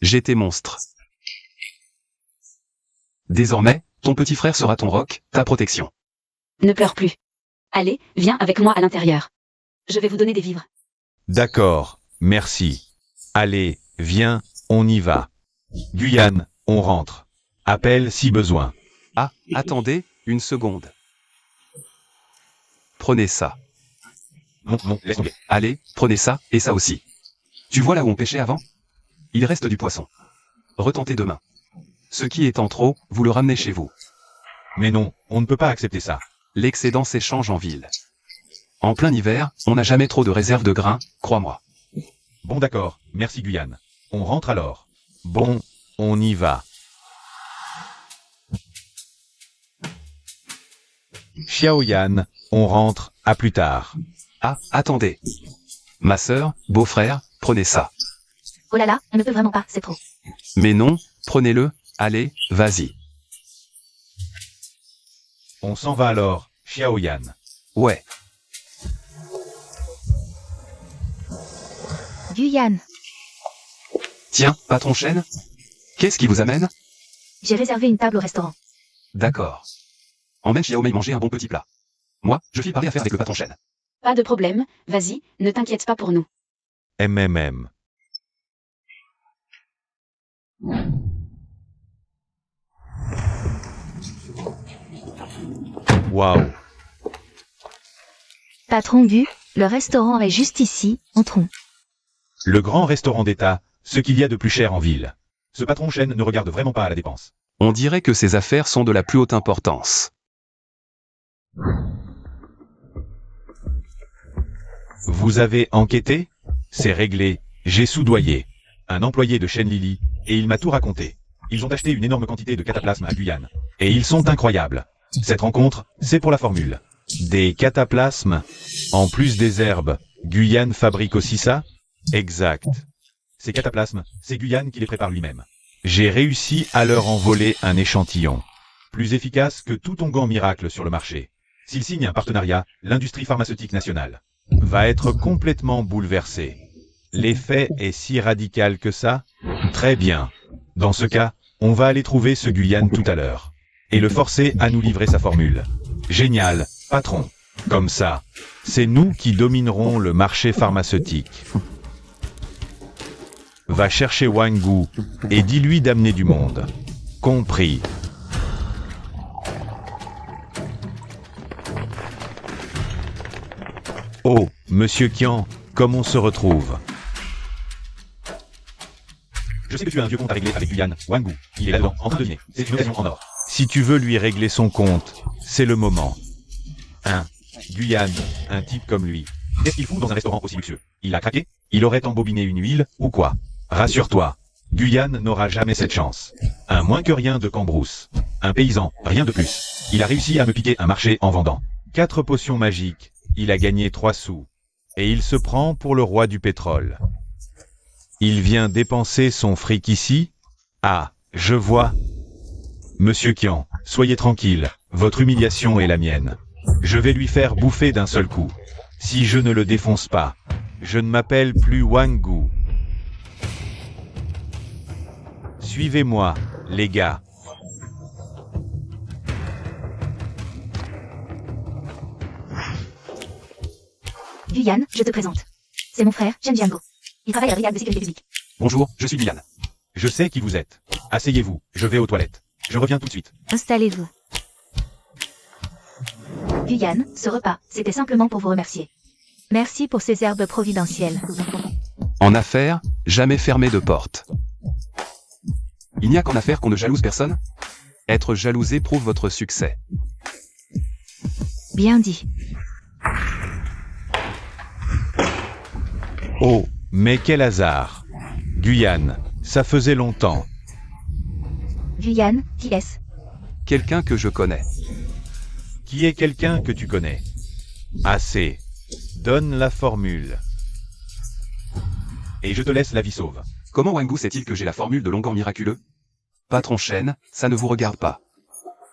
J'étais monstre. Désormais, ton petit frère sera ton roc, ta protection. Ne pleure plus. Allez, viens avec moi à l'intérieur. Je vais vous donner des vivres. D'accord, merci. Allez, viens, on y va. Guyane, on rentre. Appelle si besoin. Ah, attendez, une seconde. Prenez ça. Non, laisse tomber. Allez, prenez ça, et ça aussi. Tu vois là où on pêchait avant? Il reste du poisson. Retentez demain. Ce qui est en trop, vous le ramenez chez vous. Mais non, on ne peut pas accepter ça. L'excédent s'échange en ville. En plein hiver, on n'a jamais trop de réserve de grains, crois-moi. Bon d'accord, merci Guyane. On rentre alors. Bon, on y va. Xiaoyan, on rentre, à plus tard. Ah, attendez. Ma sœur, beau-frère, prenez ça. Oh là là, on ne peut vraiment pas, c'est trop. Mais non, prenez-le, allez, vas-y. On s'en va alors, Xiaoyan. Ouais. Guyane, Tiens, patron Chêne. Qu'est-ce qui vous amène? j'ai réservé une table au restaurant. D'accord. Emmène Xiaomei manger un bon petit plat. Moi, je file parler affaire avec le patron Chêne. Pas de problème, vas-y, ne t'inquiète pas pour nous. MMM. Waouh. Patron Gu, le restaurant est juste ici, entrons. Le grand restaurant d'État, ce qu'il y a de plus cher en ville. Ce patron Chêne ne regarde vraiment pas à la dépense. On dirait que ces affaires sont de la plus haute importance. Vous avez enquêté? C'est réglé, j'ai soudoyé. Un employé de Shen Lily, et il m'a tout raconté. Ils ont acheté une énorme quantité de cataplasmes à Guyane. Et ils sont incroyables. Cette rencontre, c'est pour la formule. Des cataplasmes? En plus des herbes, Guyane fabrique aussi ça? Exact. Ces cataplasmes, c'est Guyane qui les prépare lui-même. J'ai réussi à leur envoler un échantillon. Plus efficace que tout onguent miracle sur le marché. S'ils signent un partenariat, l'industrie pharmaceutique nationale va être complètement bouleversée. L'effet est si radical que ça? Très bien. Dans ce cas, on va aller trouver ce Guyane tout à l'heure. Et le forcer à nous livrer sa formule. Génial, patron. Comme ça, c'est nous qui dominerons le marché pharmaceutique. Va chercher Wang Gu et dis-lui d'amener du monde. Compris. Oh, monsieur Qian, comme on se retrouve? Je sais que tu as un vieux compte à régler avec Guyane, Wang Gu. Il est là-dedans, en train de dîner. C'est une occasion en or. Si tu veux lui régler son compte, c'est le moment. Hein? Guyane, un type comme lui. Qu'est-ce qu'il fout dans un restaurant aussi luxueux? Il a craqué? Il aurait embobiné une huile, ou quoi? Rassure-toi, Guyane n'aura jamais cette chance. Un moins que rien de Cambrousse. Un paysan, rien de plus. Il a réussi à me piquer un marché en vendant 4 potions magiques. Il a gagné 3 sous. Et il se prend pour le roi du pétrole. Il vient dépenser son fric ici? Ah, je vois. Monsieur Qian, soyez tranquille, votre humiliation est la mienne. Je vais lui faire bouffer d'un seul coup. Si je ne le défonce pas, je ne m'appelle plus Wang Gu. Suivez-moi, les gars. Guyane, je te présente. C'est mon frère, Chen Jiango. Il travaille à la brigade de sécurité publique. Bonjour, je suis Guyane. Je sais qui vous êtes. Asseyez-vous, je vais aux toilettes. Je reviens tout de suite. Installez-vous. Guyane, ce repas, c'était simplement pour vous remercier. Merci pour ces herbes providentielles. En affaires, jamais fermer de porte. Il n'y a qu'en affaires qu'on ne jalouse personne. Être jalousé prouve votre succès. Bien dit. Oh, mais quel hasard. Guyane, ça faisait longtemps. Guyane, qui est-ce? Quelqu'un que je connais. Qui est quelqu'un que tu connais? Assez. Donne la formule. et je te laisse la vie sauve. Comment Wangu sait-il que j'ai la formule de l'onguent miraculeux? Patron Shen, ça ne vous regarde pas.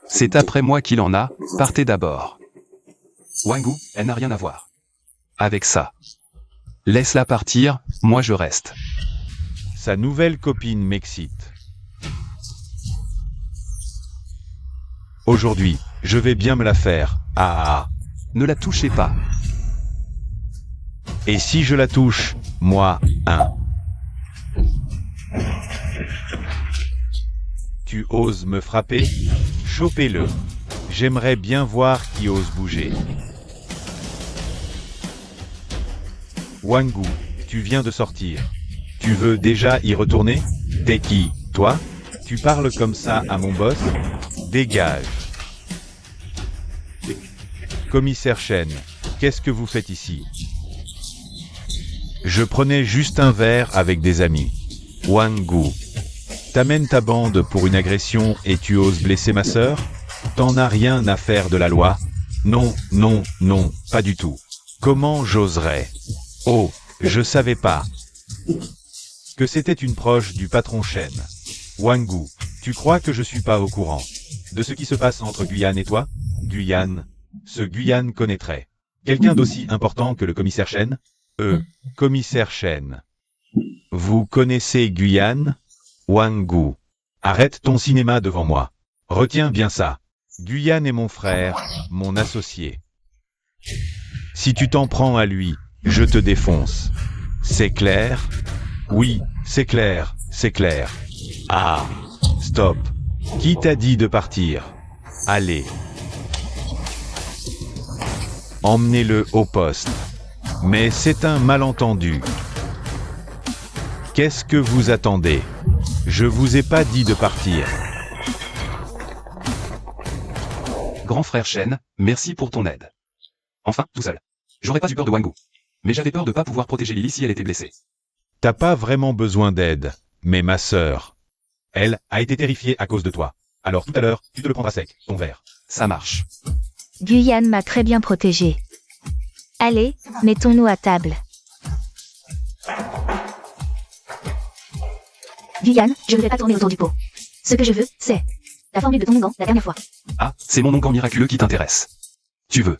C'est après moi qu'il en a, partez d'abord. Wangu, elle n'a rien à voir avec ça. Laisse-la partir, moi je reste. Sa nouvelle copine m'excite. Aujourd'hui, je vais bien me la faire. Ah. Ne la touchez pas. Et si je la touche, moi, hein. Tu oses me frapper? Chopez-le. J'aimerais bien voir qui ose bouger. Wangu, tu viens de sortir. Tu veux déjà y retourner? T'es qui, toi? Tu parles comme ça à mon boss? Dégage. Commissaire Shen, qu'est-ce que vous faites ici? Je prenais juste un verre avec des amis. Wangu, t'amènes ta bande pour une agression et tu oses blesser ma sœur? T'en as rien à faire de la loi? Non, non, non, pas du tout. Comment j'oserais? Oh, je savais pas que c'était une proche du patron Shen. Wangu, tu crois que je suis pas au courant de ce qui se passe entre Guyane et toi? Guyane? Ce Guyane connaîtrait quelqu'un d'aussi important que le commissaire Shen? Commissaire Shen. Vous connaissez Guyane? Wangu, arrête ton cinéma devant moi. Retiens bien ça. Guyane est mon frère, mon associé. Si tu t'en prends à lui, je te défonce. C'est clair? Oui, c'est clair, c'est clair. Ah, stop. Qui t'a dit de partir? Allez. Emmenez-le au poste. Mais c'est un malentendu. Qu'est-ce que vous attendez? Je vous ai pas dit de partir. Grand frère Shen, merci pour ton aide. Enfin, tout seul. J'aurais pas eu peur de Wangu. Mais j'avais peur de pas pouvoir protéger Lily si elle était blessée. T'as pas vraiment besoin d'aide, mais ma sœur, elle, a été terrifiée à cause de toi. Alors tout à l'heure, tu te le prendras sec, ton verre. Ça marche. Guyane m'a très bien protégé. Allez, mettons-nous à table. Guyane, je ne vais pas tourner autour du pot. Ce que je veux, c'est la formule de ton onguent la dernière fois. Ah, c'est mon onguent miraculeux qui t'intéresse. Tu veux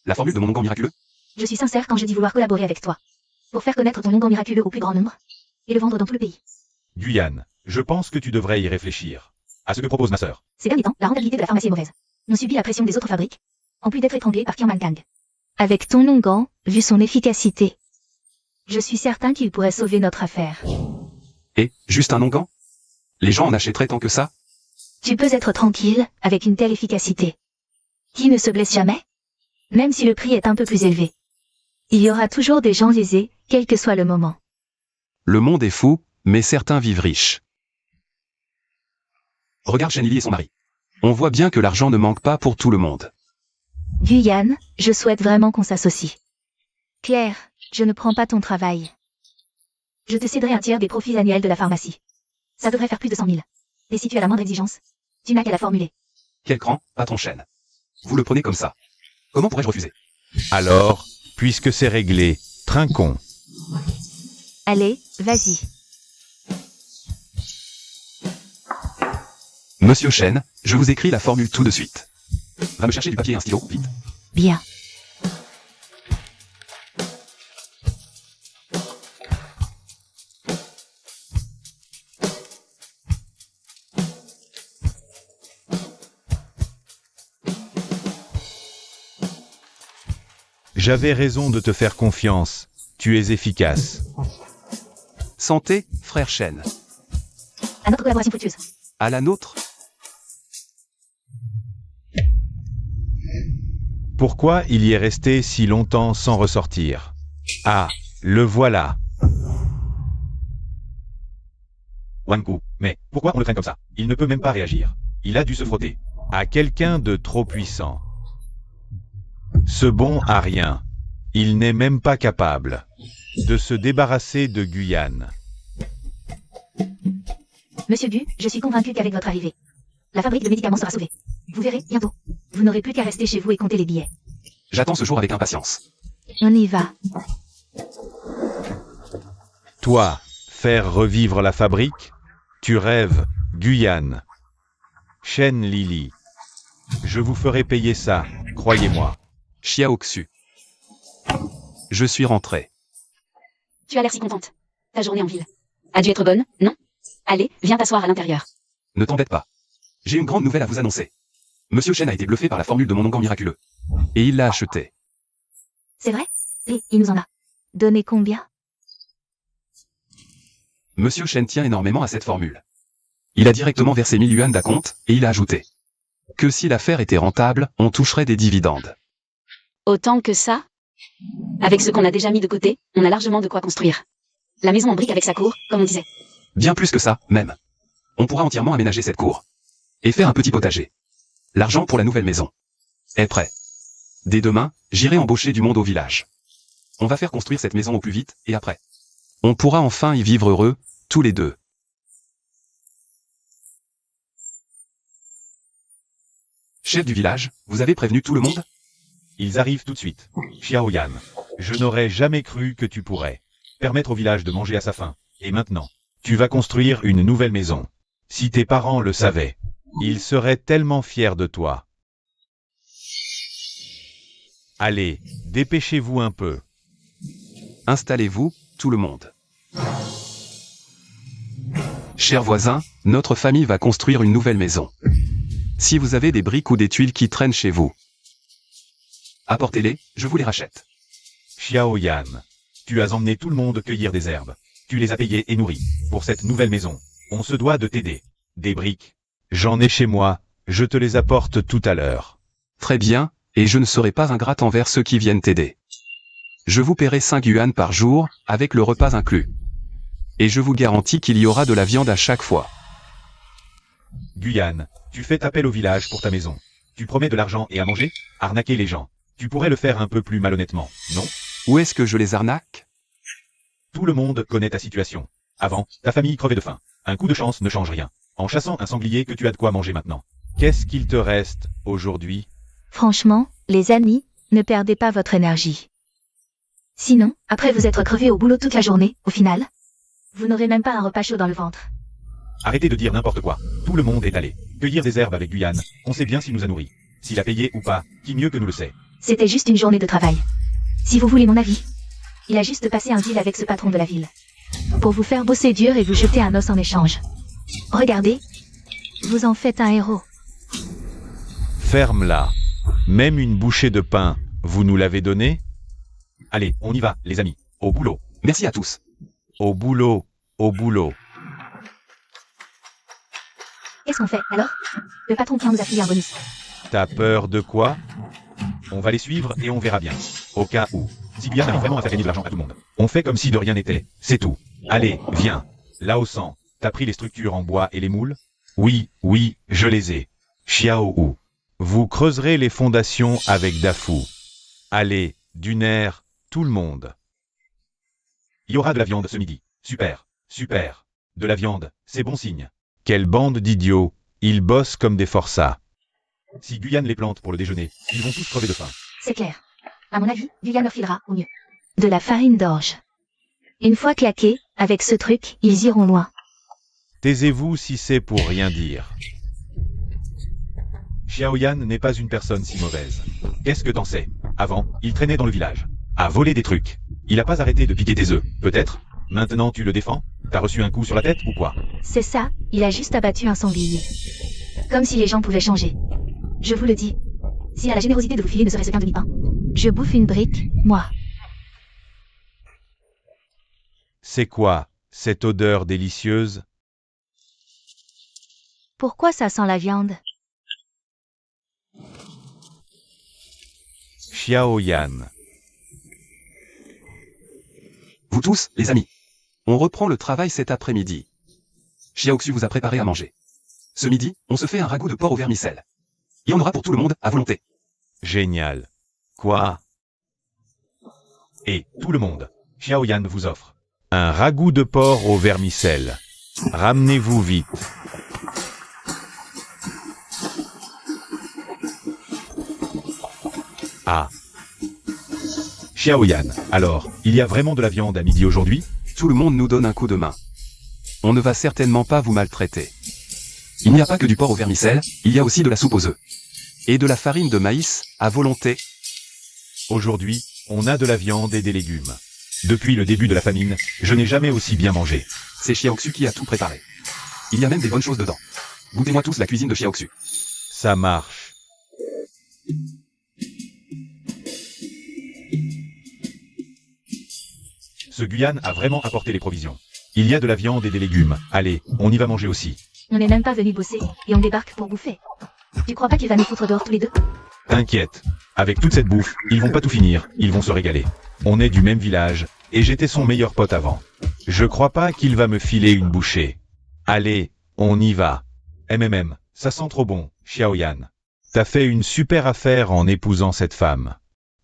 la formule de mon onguent miraculeux? Je suis sincère quand je dis vouloir collaborer avec toi. Pour faire connaître ton onguent miraculeux au plus grand nombre. Et le vendre dans tout le pays. Guyane, je pense que tu devrais y réfléchir. À ce que propose ma sœur. Ces derniers temps, la rentabilité de la pharmacie est mauvaise. On subit la pression des autres fabriques. En plus d'être étranglé par Kirman Kang. Avec ton onguent, vu son efficacité, je suis certain qu'il pourrait sauver notre affaire. Et, juste un onguent? Les gens en achèteraient tant que ça? Tu peux être tranquille, avec une telle efficacité. Qui ne se blesse jamais? Même si le prix est un peu plus élevé. Il y aura toujours des gens lésés, quel que soit le moment. Le monde est fou, mais certains vivent riches. Regarde Shen Lily et son mari. On voit bien que l'argent ne manque pas pour tout le monde. Guyane, je souhaite vraiment qu'on s'associe. Claire, je ne prends pas ton travail. Je te céderai un tiers des profits annuels de la pharmacie. Ça devrait faire plus de 100 000. Et si tu as la moindre exigence, tu n'as qu'à la formuler. Quel cran, patron Shen. Vous le prenez comme ça. Comment pourrais-je refuser? Alors, puisque c'est réglé, trinquons. Allez, vas-y. Monsieur Shen, je vous écris la formule tout de suite. Va me chercher du papier et un stylo, vite. Bien. J'avais raison de te faire confiance. Tu es efficace. Santé, frère Shen. À notre collaboration fructueuse. À la nôtre? Pourquoi il y est resté si longtemps sans ressortir? Ah, le voilà. Wangu, mais pourquoi on le traîne comme ça? Il ne peut même pas réagir. Il a dû se frotter à quelqu'un de trop puissant. Ce bon a rien. Il n'est même pas capable de se débarrasser de Guyane. Monsieur Gu, je suis convaincu qu'avec votre arrivée, la fabrique de médicaments sera sauvée. Vous verrez, bientôt. Vous n'aurez plus qu'à rester chez vous et compter les billets. J'attends ce jour avec impatience. On y va. Toi, faire revivre la fabrique? Tu rêves, Guyane. Chen Lili. Je vous ferai payer ça, croyez-moi. Xiaoxu. Je suis rentré. Tu as l'air si contente. Ta journée en ville a dû être bonne, non? Allez, viens t'asseoir à l'intérieur. Ne t'embête pas. J'ai une grande nouvelle à vous annoncer. Monsieur Chen a été bluffé par la formule de mon onguent miraculeux. Et il l'a acheté. C'est vrai? Et il nous en a donné combien? Monsieur Chen tient énormément à cette formule. Il a directement versé 1000 yuan d'acompte, et il a ajouté que si l'affaire était rentable, on toucherait des dividendes. Autant que ça? Avec ce qu'on a déjà mis de côté, on a largement de quoi construire. La maison en briques avec sa cour, comme on disait. Bien plus que ça, même. On pourra entièrement aménager cette cour. Et faire un petit potager. L'argent pour la nouvelle maison est prêt. Dès demain, j'irai embaucher du monde au village. On va faire construire cette maison au plus vite, et après, on pourra enfin y vivre heureux, tous les deux. Chef du village, vous avez prévenu tout le monde? Ils arrivent tout de suite. Xiaoyan, je n'aurais jamais cru que tu pourrais permettre au village de manger à sa faim. Et maintenant, tu vas construire une nouvelle maison. Si tes parents le savaient, ils seraient tellement fiers de toi. Allez, dépêchez-vous un peu. Installez-vous, tout le monde. Chers voisins, notre famille va construire une nouvelle maison. Si vous avez des briques ou des tuiles qui traînent chez vous, apportez-les, je vous les rachète. Xiaoyan, tu as emmené tout le monde cueillir des herbes. Tu les as payés et nourris. Pour cette nouvelle maison, on se doit de t'aider. Des briques. J'en ai chez moi, je te les apporte tout à l'heure. Très bien, et je ne serai pas ingrate envers ceux qui viennent t'aider. Je vous paierai 5 yuan par jour, avec le repas inclus. Et je vous garantis qu'il y aura de la viande à chaque fois. Guyane, tu fais appel au village pour ta maison. Tu promets de l'argent et à manger? Arnaquer les gens. Tu pourrais le faire un peu plus malhonnêtement, non? Où est-ce que je les arnaque? Tout le monde connaît ta situation. Avant, ta famille crevait de faim. Un coup de chance ne change rien. En chassant un sanglier que tu as de quoi manger maintenant. Qu'est-ce qu'il te reste, aujourd'hui? Franchement, les amis, ne perdez pas votre énergie. Sinon, après vous être crevé au boulot toute la journée, au final, vous n'aurez même pas un repas chaud dans le ventre. Arrêtez de dire n'importe quoi. Tout le monde est allé cueillir des herbes avec Guyane. On sait bien s'il nous a nourris. S'il a payé ou pas, qui mieux que nous le sait? C'était juste une journée de travail. Si vous voulez mon avis, il a juste passé un deal avec ce patron de la ville. Pour vous faire bosser dur et vous jeter un os en échange. Regardez, vous en faites un héros. Ferme-la. Même une bouchée de pain, vous nous l'avez donné? Allez, on y va, les amis. Au boulot. Merci à tous. Au boulot. Au boulot. Qu'est-ce qu'on fait, alors? Le patron qui nous a filé un bonus. T'as peur de quoi? On va les suivre et on verra bien. Au cas où. Si Guyane arrive vraiment à faire gagner de l'argent à tout le monde. On fait comme si de rien n'était. C'est tout. Allez, viens. Là au sang. T'as pris les structures en bois et les moules? Oui, oui, je les ai. Xiaohu. Vous creuserez les fondations avec Dafu. Allez, Duner, tout le monde. Il y aura de la viande ce midi. Super, super. De la viande, c'est bon signe. Quelle bande d'idiots. Ils bossent comme des forçats. Si Guyane les plante pour le déjeuner, ils vont tous crever de faim. C'est clair. À mon avis, Guyane leur filera, au mieux, de la farine d'orge. Une fois claqués, avec ce truc, ils iront loin. Taisez-vous si c'est pour rien dire. Xiaoyan n'est pas une personne si mauvaise. Qu'est-ce que t'en sais? Avant, il traînait dans le village. A volé des trucs. Il a pas arrêté de piquer tes œufs, peut-être? Maintenant tu le défends? T'as reçu un coup sur la tête ou quoi? C'est ça, il a juste abattu un sanglier. Comme si les gens pouvaient changer. Je vous le dis. S'il a la générosité de vous filer ne serait-ce qu'un demi-pain. Je bouffe une brique, moi. C'est quoi, cette odeur délicieuse? Pourquoi ça sent la viande? Xiaoyan. Vous tous, les amis. On reprend le travail cet après-midi. Xiaoxu vous a préparé à manger. Ce midi, on se fait un ragoût de porc au vermicelle. Il y en aura pour tout le monde, à volonté. Génial. Quoi? Et tout le monde, Xiaoyan vous offre un ragoût de porc au vermicelle. Ramenez-vous vite. Ah. Xiaoyan, alors, il y a vraiment de la viande à midi aujourd'hui? Tout le monde nous donne un coup de main. On ne va certainement pas vous maltraiter. Il n'y a pas que du porc au vermicelle, il y a aussi de la soupe aux œufs. Et de la farine de maïs, à volonté. Aujourd'hui, on a de la viande et des légumes. Depuis le début de la famine, je n'ai jamais aussi bien mangé. C'est Xiaoxu qui a tout préparé. Il y a même des bonnes choses dedans. Goûtez-moi tous la cuisine de Xiaoxu. Ça marche. Ce Guyane a vraiment apporté les provisions. Il y a de la viande et des légumes. Allez, on y va manger aussi. On n'est même pas venu bosser, et on débarque pour bouffer. Tu crois pas qu'il va nous foutre dehors tous les deux? T'inquiète. Avec toute cette bouffe, ils vont pas tout finir, ils vont se régaler. On est du même village, et j'étais son meilleur pote avant. Je crois pas qu'il va me filer une bouchée. Allez, on y va. Ça sent trop bon, Xiaoyan. T'as fait une super affaire en épousant cette femme.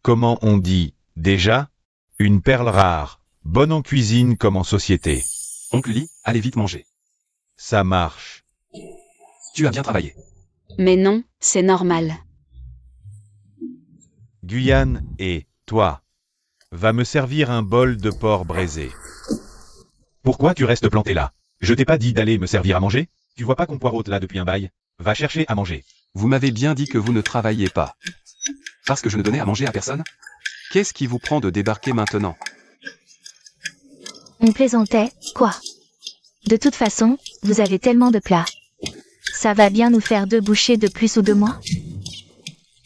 Comment on dit, déjà? Une perle rare, bonne en cuisine comme en société. Oncle Li, allez vite manger. Ça marche. Tu as bien travaillé. Mais non, c'est normal. Guyane, et toi, va me servir un bol de porc braisé. Pourquoi tu restes planté là? Je t'ai pas dit d'aller me servir à manger? Tu vois pas qu'on poireaute là depuis un bail? Va chercher à manger. Vous m'avez bien dit que vous ne travailliez pas. Parce que je ne donnais à manger à personne? Qu'est-ce qui vous prend de débarquer maintenant? On plaisantait, quoi? De toute façon, vous avez tellement de plats. Ça va bien nous faire 2 bouchées de plus ou de moins?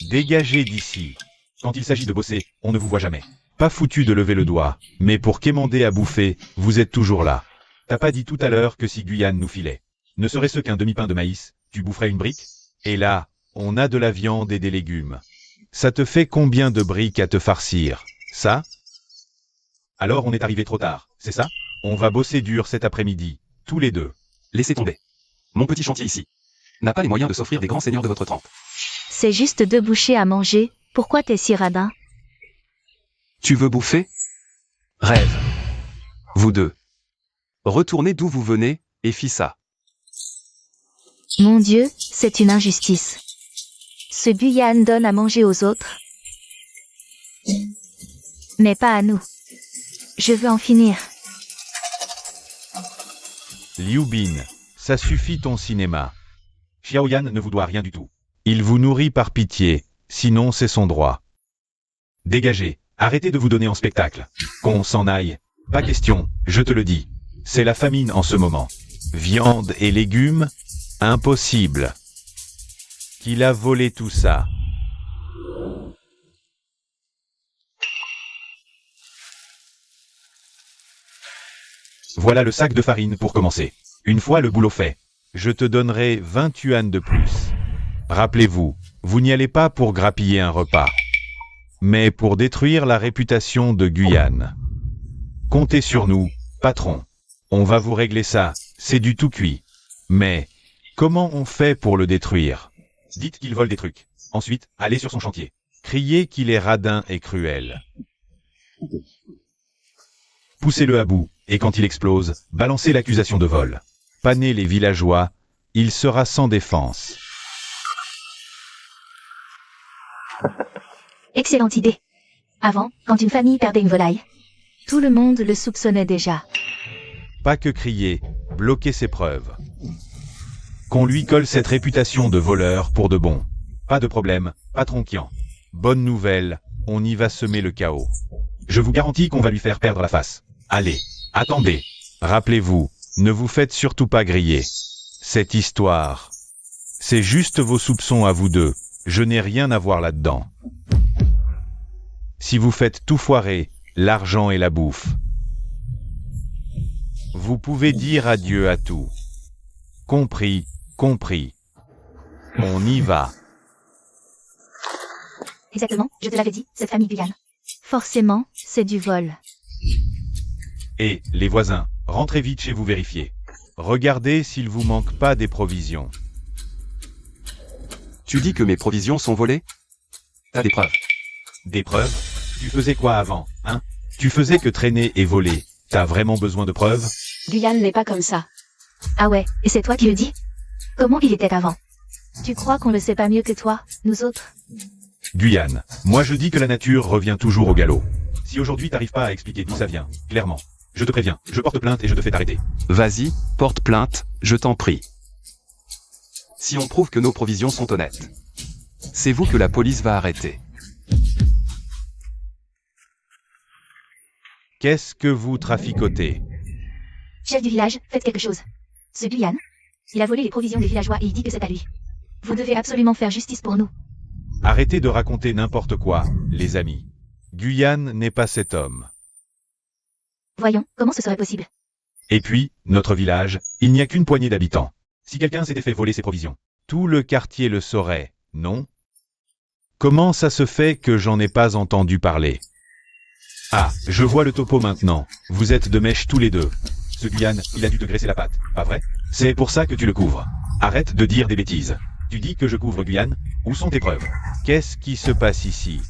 Dégagez d'ici. Quand il s'agit de bosser, on ne vous voit jamais. Pas foutu de lever le doigt, mais pour quémander à bouffer, vous êtes toujours là. T'as pas dit tout à l'heure que si Guyane nous filait, ne serait-ce qu'un demi-pain de maïs, tu boufferais une brique? Et là, on a de la viande et des légumes. Ça te fait combien de briques à te farcir? Ça? Alors on est arrivé trop tard, c'est ça? On va bosser dur cet après-midi, tous les deux. Laissez tomber. Mon petit chantier ici n'a pas les moyens de s'offrir des grands seigneurs de votre trempe. C'est juste 2 bouchées à manger, pourquoi t'es si radin? Tu veux bouffer? Rêve. Vous deux. Retournez d'où vous venez, et fis ça. Mon Dieu, c'est une injustice. Ce Guyane donne à manger aux autres, mais pas à nous. Je veux en finir. Liu Bin, ça suffit ton cinéma. Xiaoyan ne vous doit rien du tout. Il vous nourrit par pitié, sinon c'est son droit. Dégagez, arrêtez de vous donner en spectacle. Qu'on s'en aille. Pas question, je te le dis. C'est la famine en ce moment. Viande et légumes? Impossible. Qu'il a volé tout ça. Voilà le sac de farine pour commencer. Une fois le boulot fait, je te donnerai 20 yuan de plus. Rappelez-vous, vous n'y allez pas pour grappiller un repas, mais pour détruire la réputation de Guyane. Comptez sur nous, patron. On va vous régler ça, c'est du tout cuit. Mais, comment on fait pour le détruire? Dites qu'il vole des trucs. Ensuite, allez sur son chantier. Criez qu'il est radin et cruel. Poussez-le à bout, et quand il explose, balancez l'accusation de vol. Pannez les villageois, il sera sans défense. Excellente idée. Avant, quand une famille perdait une volaille, tout le monde le soupçonnait déjà. Pas que crier, bloquer ses preuves. Qu'on lui colle cette réputation de voleur pour de bon. Pas de problème, patron Kian. Bonne nouvelle, on y va semer le chaos. Je vous garantis qu'on va lui faire perdre la face. Allez, attendez. Rappelez-vous, ne vous faites surtout pas griller. Cette histoire, c'est juste vos soupçons à vous deux. Je n'ai rien à voir là-dedans. Si vous faites tout foirer, l'argent et la bouffe, vous pouvez dire adieu à tout. Compris, compris. On y va. Exactement, je te l'avais dit, cette famille Guyane. Forcément, c'est du vol. Et, les voisins, rentrez vite chez vous vérifier. Regardez s'il vous manque pas des provisions. Tu dis que mes provisions sont volées? T'as des preuves? Des preuves? Tu faisais quoi avant, hein? Tu faisais que traîner et voler. T'as vraiment besoin de preuves? Guyane n'est pas comme ça. Ah ouais, et c'est toi qui le dis? Comment il était avant? Tu crois qu'on le sait pas mieux que toi, nous autres? Guyane, moi je dis que la nature revient toujours au galop. Si aujourd'hui t'arrives pas à expliquer d'où ça vient, clairement, Je te préviens, je porte plainte et je te fais arrêter. Vas-y, porte plainte, je t'en prie. Si on prouve que nos provisions sont honnêtes, c'est vous que la police va arrêter. Qu'est-ce que vous traficotez? Chef du village, faites quelque chose. Ce Guyane, il a volé les provisions des villageois et il dit que c'est à lui. Vous devez absolument faire justice pour nous. Arrêtez de raconter n'importe quoi, les amis. Guyane n'est pas cet homme. Voyons, comment ce serait possible? Et puis, notre village, il n'y a qu'une poignée d'habitants. Si quelqu'un s'était fait voler ses provisions, tout le quartier le saurait, non? Comment ça se fait que j'en ai pas entendu parler? Ah, je vois le topo maintenant. Vous êtes de mèche tous les deux. Ce Guyane, il a dû te graisser la patte, pas vrai? C'est pour ça que tu le couvres. Arrête de dire des bêtises. Tu dis que je couvre Guyane? Où sont tes preuves? Qu'est-ce qui se passe ici?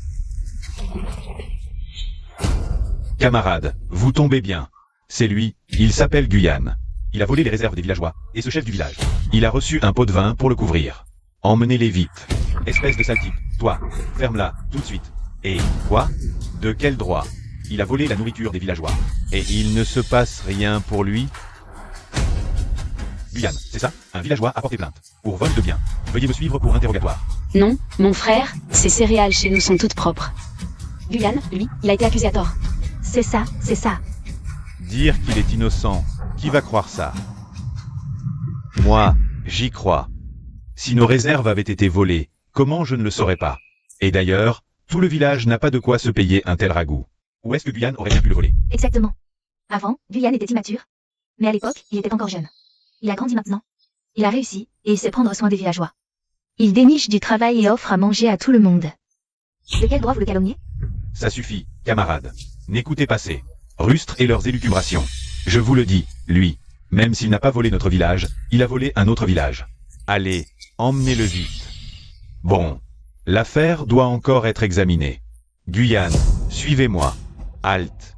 Camarade, vous tombez bien. C'est lui, il s'appelle Guyane. Il a volé les réserves des villageois, et ce chef du village. Il a reçu un pot de vin pour le couvrir. Emmenez-les vite. Espèce de sale type, toi, ferme-la, tout de suite. Et, quoi? De quel droit? Il a volé la nourriture des villageois. Et il ne se passe rien pour lui? Guyane, c'est ça? Un villageois a porté plainte. Pour vol de biens. Veuillez me suivre pour interrogatoire. Non, mon frère, ces céréales chez nous sont toutes propres. Guyane, lui, il a été accusé à tort. C'est ça, c'est ça. Dire qu'il est innocent, qui va croire ça? Moi, j'y crois. Si nos réserves avaient été volées, comment je ne le saurais pas? Et d'ailleurs, tout le village n'a pas de quoi se payer un tel ragoût. Où est-ce que Guyane aurait bien pu le voler? Exactement. Avant, Guyane était immature. Mais à l'époque, il était encore jeune. Il a grandi maintenant. Il a réussi, et il sait prendre soin des villageois. Il déniche du travail et offre à manger à tout le monde. De quel droit vous le calomniez? Ça suffit, camarades. N'écoutez pas ces rustres et leurs élucubrations. Je vous le dis, lui, même s'il n'a pas volé notre village, il a volé un autre village. Allez, emmenez-le vite. Bon, l'affaire doit encore être examinée. Guyane, suivez-moi. Halte.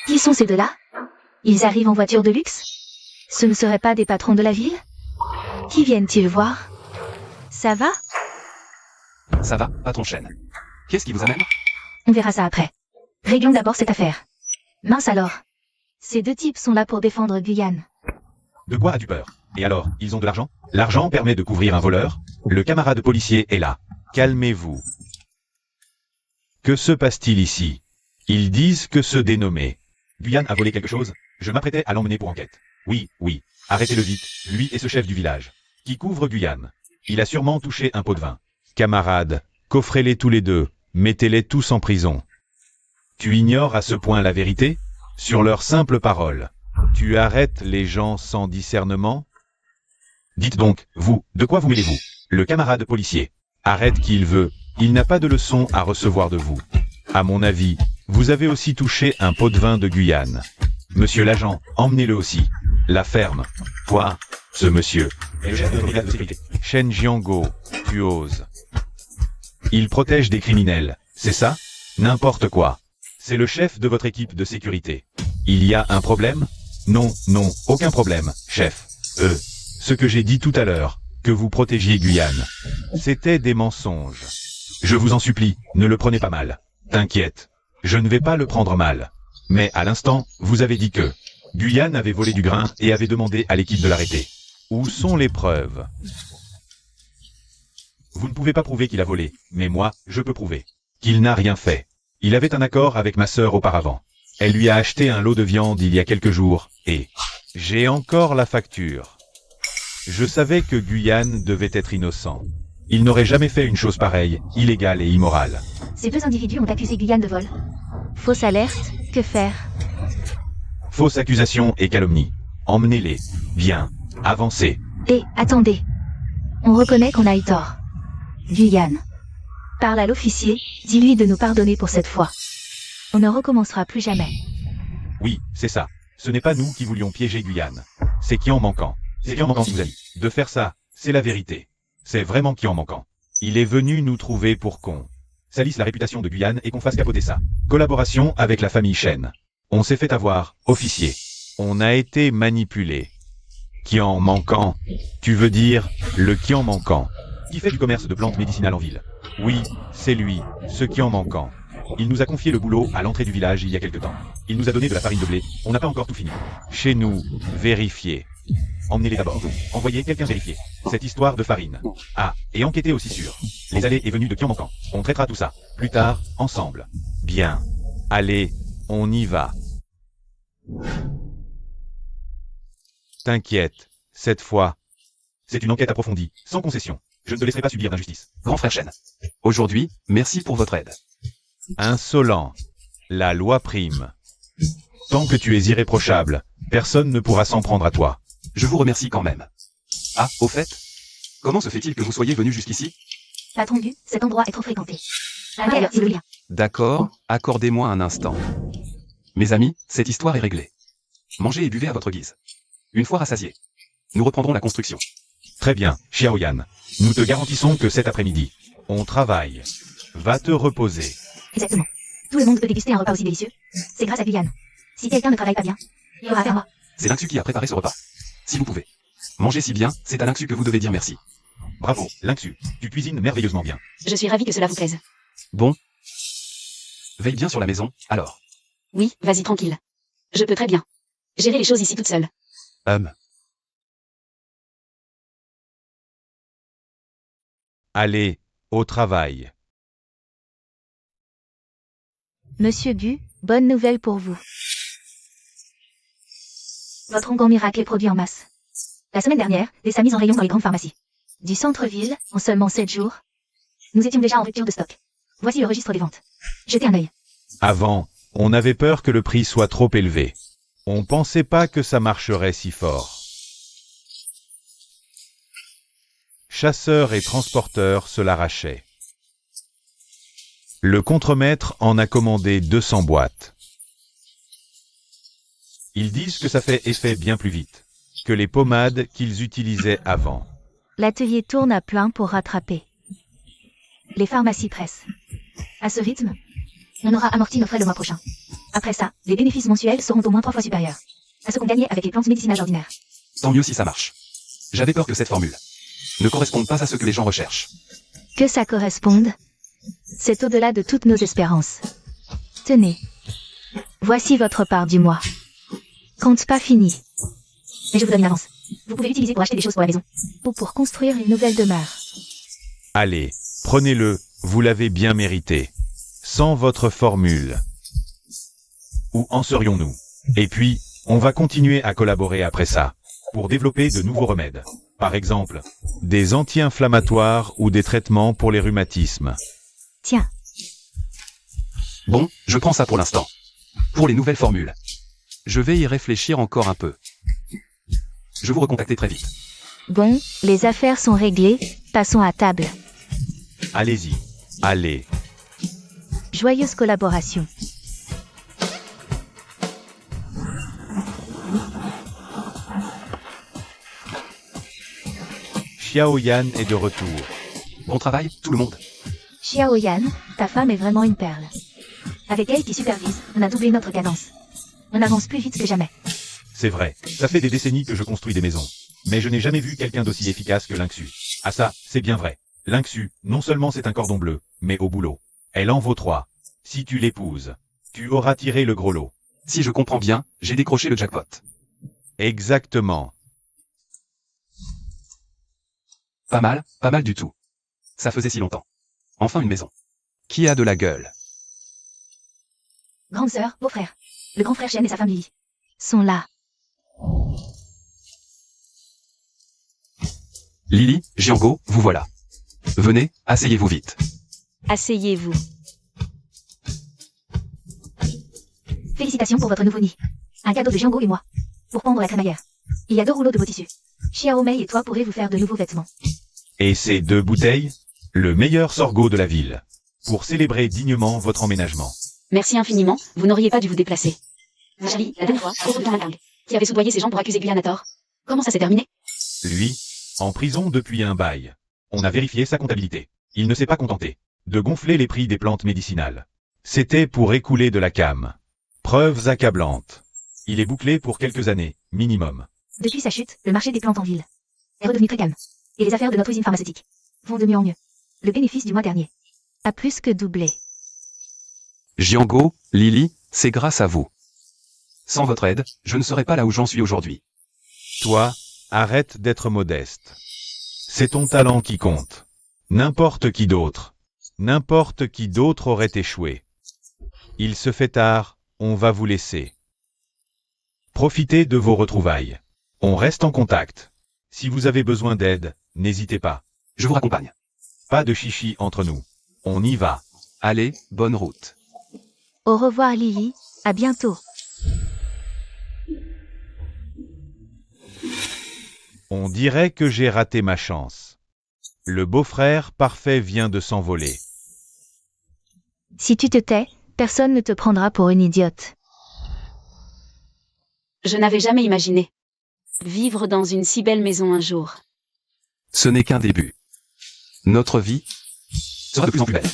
Qui sont ces deux-là? Ils arrivent en voiture de luxe? Ce ne seraient pas des patrons de la ville? Qui viennent-ils voir? Ça va? Ça va, patron Chêne. Qu'est-ce qui vous amène? On verra ça après. Réglons d'abord cette affaire. Mince alors. Ces deux types sont là pour défendre Guyane. De quoi as-tu peur? Et alors, ils ont de l'argent? L'argent permet de couvrir un voleur? Le camarade policier est là. Calmez-vous. Que se passe-t-il ici? Ils disent que ce dénommé Guyane a volé quelque chose? Je m'apprêtais à l'emmener pour enquête. Oui, oui. Arrêtez-le vite, lui et ce chef du village. Qui couvre Guyane. Il a sûrement touché un pot de vin. Camarades, coffrez-les tous les deux, mettez-les tous en prison. Tu ignores à ce point la vérité? Sur leurs simples paroles. Tu arrêtes les gens sans discernement? Dites donc, vous, de quoi vous mêlez-vous? Le camarade policier. Arrête qui il veut, il n'a pas de leçon à recevoir de vous. À mon avis, vous avez aussi touché un pot de vin de Guyane. Monsieur l'agent, emmenez-le aussi. La ferme. Quoi? Ce monsieur est le chef de notre brigade de sécurité. Shen Jiango, tu oses. Il protège des criminels, c'est ça? N'importe quoi. C'est le chef de votre équipe de sécurité. Il y a un problème? Non, non, aucun problème, chef. Ce que j'ai dit tout à l'heure, que vous protégiez Guyane. C'était des mensonges. Je vous en supplie, ne le prenez pas mal. T'inquiète. Je ne vais pas le prendre mal. Mais à l'instant, vous avez dit que Guyane avait volé du grain et avait demandé à l'équipe de l'arrêter. Où sont les preuves? Vous ne pouvez pas prouver qu'il a volé, mais moi, je peux prouver qu'il n'a rien fait. Il avait un accord avec ma sœur auparavant. Elle lui a acheté un lot de viande il y a quelques jours, et j'ai encore la facture. Je savais que Guyane devait être innocent. Il n'aurait jamais fait une chose pareille, illégale et immorale. Ces deux individus ont accusé Guyane de vol. Fausse alerte, que faire? Fausse accusation et calomnie. Emmenez-les. Bien. Avancez. Et, attendez. On reconnaît qu'on a eu tort. Guyane. Parle à l'officier, dis-lui de nous pardonner pour cette fois. On ne recommencera plus jamais. Oui, c'est ça. Ce n'est pas nous qui voulions piéger Guyane. C'est qui en manquant. C'est qui en manquant, vous amis. De faire ça, c'est la vérité. C'est vraiment qui en manquant. Il est venu nous trouver pour cons. Salisse la réputation de Guyane et qu'on fasse capoter ça. Collaboration avec la famille Chen. On s'est fait avoir, officier. On a été manipulé. Qui en manquant? Tu veux dire, le qui en manquant? Qui fait du commerce de plantes médicinales en ville? Oui, c'est lui, ce qui en manquant. Il nous a confié le boulot à l'entrée du village il y a quelque temps. Il nous a donné de la farine de blé. On n'a pas encore tout fini. Chez nous, vérifiez. Emmenez-les d'abord. Envoyez quelqu'un vérifier. Cette histoire de farine. Ah, et enquêtez aussi sur les allées et venues de Kian-Manquant. On traitera tout ça. Plus tard, ensemble. Bien. Allez, on y va. T'inquiète. Cette fois, c'est une enquête approfondie, sans concession. Je ne te laisserai pas subir d'injustice. Grand frère Shen. Aujourd'hui, merci pour votre aide. Insolent. La loi prime. Tant que tu es irréprochable, personne ne pourra s'en prendre à toi. Je vous remercie quand même. Ah, au fait, comment se fait-il que vous soyez venu jusqu'ici? Patron Gu, cet endroit est trop fréquenté. Allez alors, s'il vous plaît. D'accord, accordez-moi un instant. Mes amis, cette histoire est réglée. Mangez et buvez à votre guise. Une fois rassasiés, nous reprendrons la construction. Très bien, Xiaoyan. Nous te garantissons que cet après-midi, on travaille. Va te reposer. Exactement. Tout le monde peut déguster un repas aussi délicieux. C'est grâce à Guyane. Si quelqu'un ne travaille pas bien, il y aura affaire à moi. C'est Lingxu qui a préparé ce repas. Si vous pouvez manger si bien, c'est à Lingxu que vous devez dire merci. Bravo, Lingxu. Tu cuisines merveilleusement bien. Je suis ravie que cela vous plaise. Bon. Veille bien sur la maison, alors. Oui, vas-y tranquille. Je peux très bien gérer les choses ici toute seule. Allez, au travail. Monsieur Gu, bonne nouvelle pour vous. Votre onguent miracle est produit en masse. La semaine dernière, les s'est mis en rayon dans les grandes pharmacies. Du centre-ville, en seulement 7 jours, nous étions déjà en rupture de stock. Voici le registre des ventes. Jetez un œil. Avant, on avait peur que le prix soit trop élevé. On pensait pas que ça marcherait si fort. Chasseurs et transporteurs se l'arrachaient. Le contremaître en a commandé 200 boîtes. Ils disent que ça fait effet bien plus vite que les pommades qu'ils utilisaient avant. L'atelier tourne à plein pour rattraper. Les pharmacies pressent. À ce rythme, on aura amorti nos frais le mois prochain. Après ça, les bénéfices mensuels seront au moins 3 fois supérieurs à ce qu'on gagnait avec les plantes médicinales ordinaires. Tant mieux si ça marche. J'avais peur que cette formule ne corresponde pas à ce que les gens recherchent. Que ça corresponde, c'est au-delà de toutes nos espérances. Tenez. Voici votre part du mois. Compte pas fini. Mais je vous donne une avance. Vous pouvez l'utiliser pour acheter des choses pour la maison. Ou pour construire une nouvelle demeure. Allez, prenez-le, vous l'avez bien mérité. Sans votre formule. Où en serions-nous? Et puis, on va continuer à collaborer après ça, pour développer de nouveaux remèdes. Par exemple, des anti-inflammatoires ou des traitements pour les rhumatismes. Tiens, Bon, je prends ça pour l'instant. Pour les nouvelles formules, je vais y réfléchir encore un peu. Je vous recontacter très vite. bon, les affaires sont réglées, passons à table. Allez-y. Allez. Joyeuse collaboration. Xiaoyan est de retour. Bon travail, tout le monde. Xiaoyan, ta femme est vraiment une perle. Avec elle qui supervise, on a doublé notre cadence. On avance plus vite que jamais. C'est vrai, ça fait des décennies que je construis des maisons. Mais je n'ai jamais vu quelqu'un d'aussi efficace que Lingxu. Ah ça, c'est bien vrai. Lingxu, non seulement c'est un cordon bleu, mais au boulot. Elle en vaut 3. Si tu l'épouses, tu auras tiré le gros lot. Si je comprends bien, j'ai décroché le jackpot. Exactement. Pas mal du tout. Ça faisait si longtemps. Enfin une maison. Qui a de la gueule? Grande sœur, beau-frère. Le grand frère Shen et sa femme Lily sont là. Lily, Jiango, vous voilà. Venez, asseyez-vous vite. Asseyez-vous. Félicitations pour votre nouveau nid. Un cadeau de Jiango et moi. Pour pendre la crémaillère. Il y a 2 rouleaux de beaux tissus. Xiao Mei et toi pourrez vous faire de nouveaux vêtements. Et ces 2 bouteilles? Le meilleur sorgho de la ville. Pour célébrer dignement votre emménagement. Merci infiniment, vous n'auriez pas dû vous déplacer. Charlie, la dernière fois, au dans la dingue, qui avait soudoyé ses gens pour accuser Guyane à tort. Comment ça s'est terminé? Lui, en prison depuis un bail. On a vérifié sa comptabilité. Il ne s'est pas contenté de gonfler les prix des plantes médicinales. C'était pour écouler de la cam. Preuves accablantes. Il est bouclé pour quelques années, minimum. Depuis sa chute, le marché des plantes en ville est redevenu très calme. Et les affaires de notre usine pharmaceutique vont de mieux en mieux. Le bénéfice du mois dernier a plus que doublé. Jiango, Lily, c'est grâce à vous. Sans votre aide, je ne serais pas là où j'en suis aujourd'hui. Toi, arrête d'être modeste. C'est ton talent qui compte. N'importe qui d'autre aurait échoué. Il se fait tard, on va vous laisser. Profitez de vos retrouvailles. On reste en contact. Si vous avez besoin d'aide, n'hésitez pas. Je vous raccompagne. Pas de chichi entre nous. On y va. Allez, bonne route. Au revoir Lily, à bientôt. On dirait que j'ai raté ma chance. Le beau-frère parfait vient de s'envoler. Si tu te tais, personne ne te prendra pour une idiote. Je n'avais jamais imaginé vivre dans une si belle maison un jour. Ce n'est qu'un début. Notre vie sera de plus en plus belle.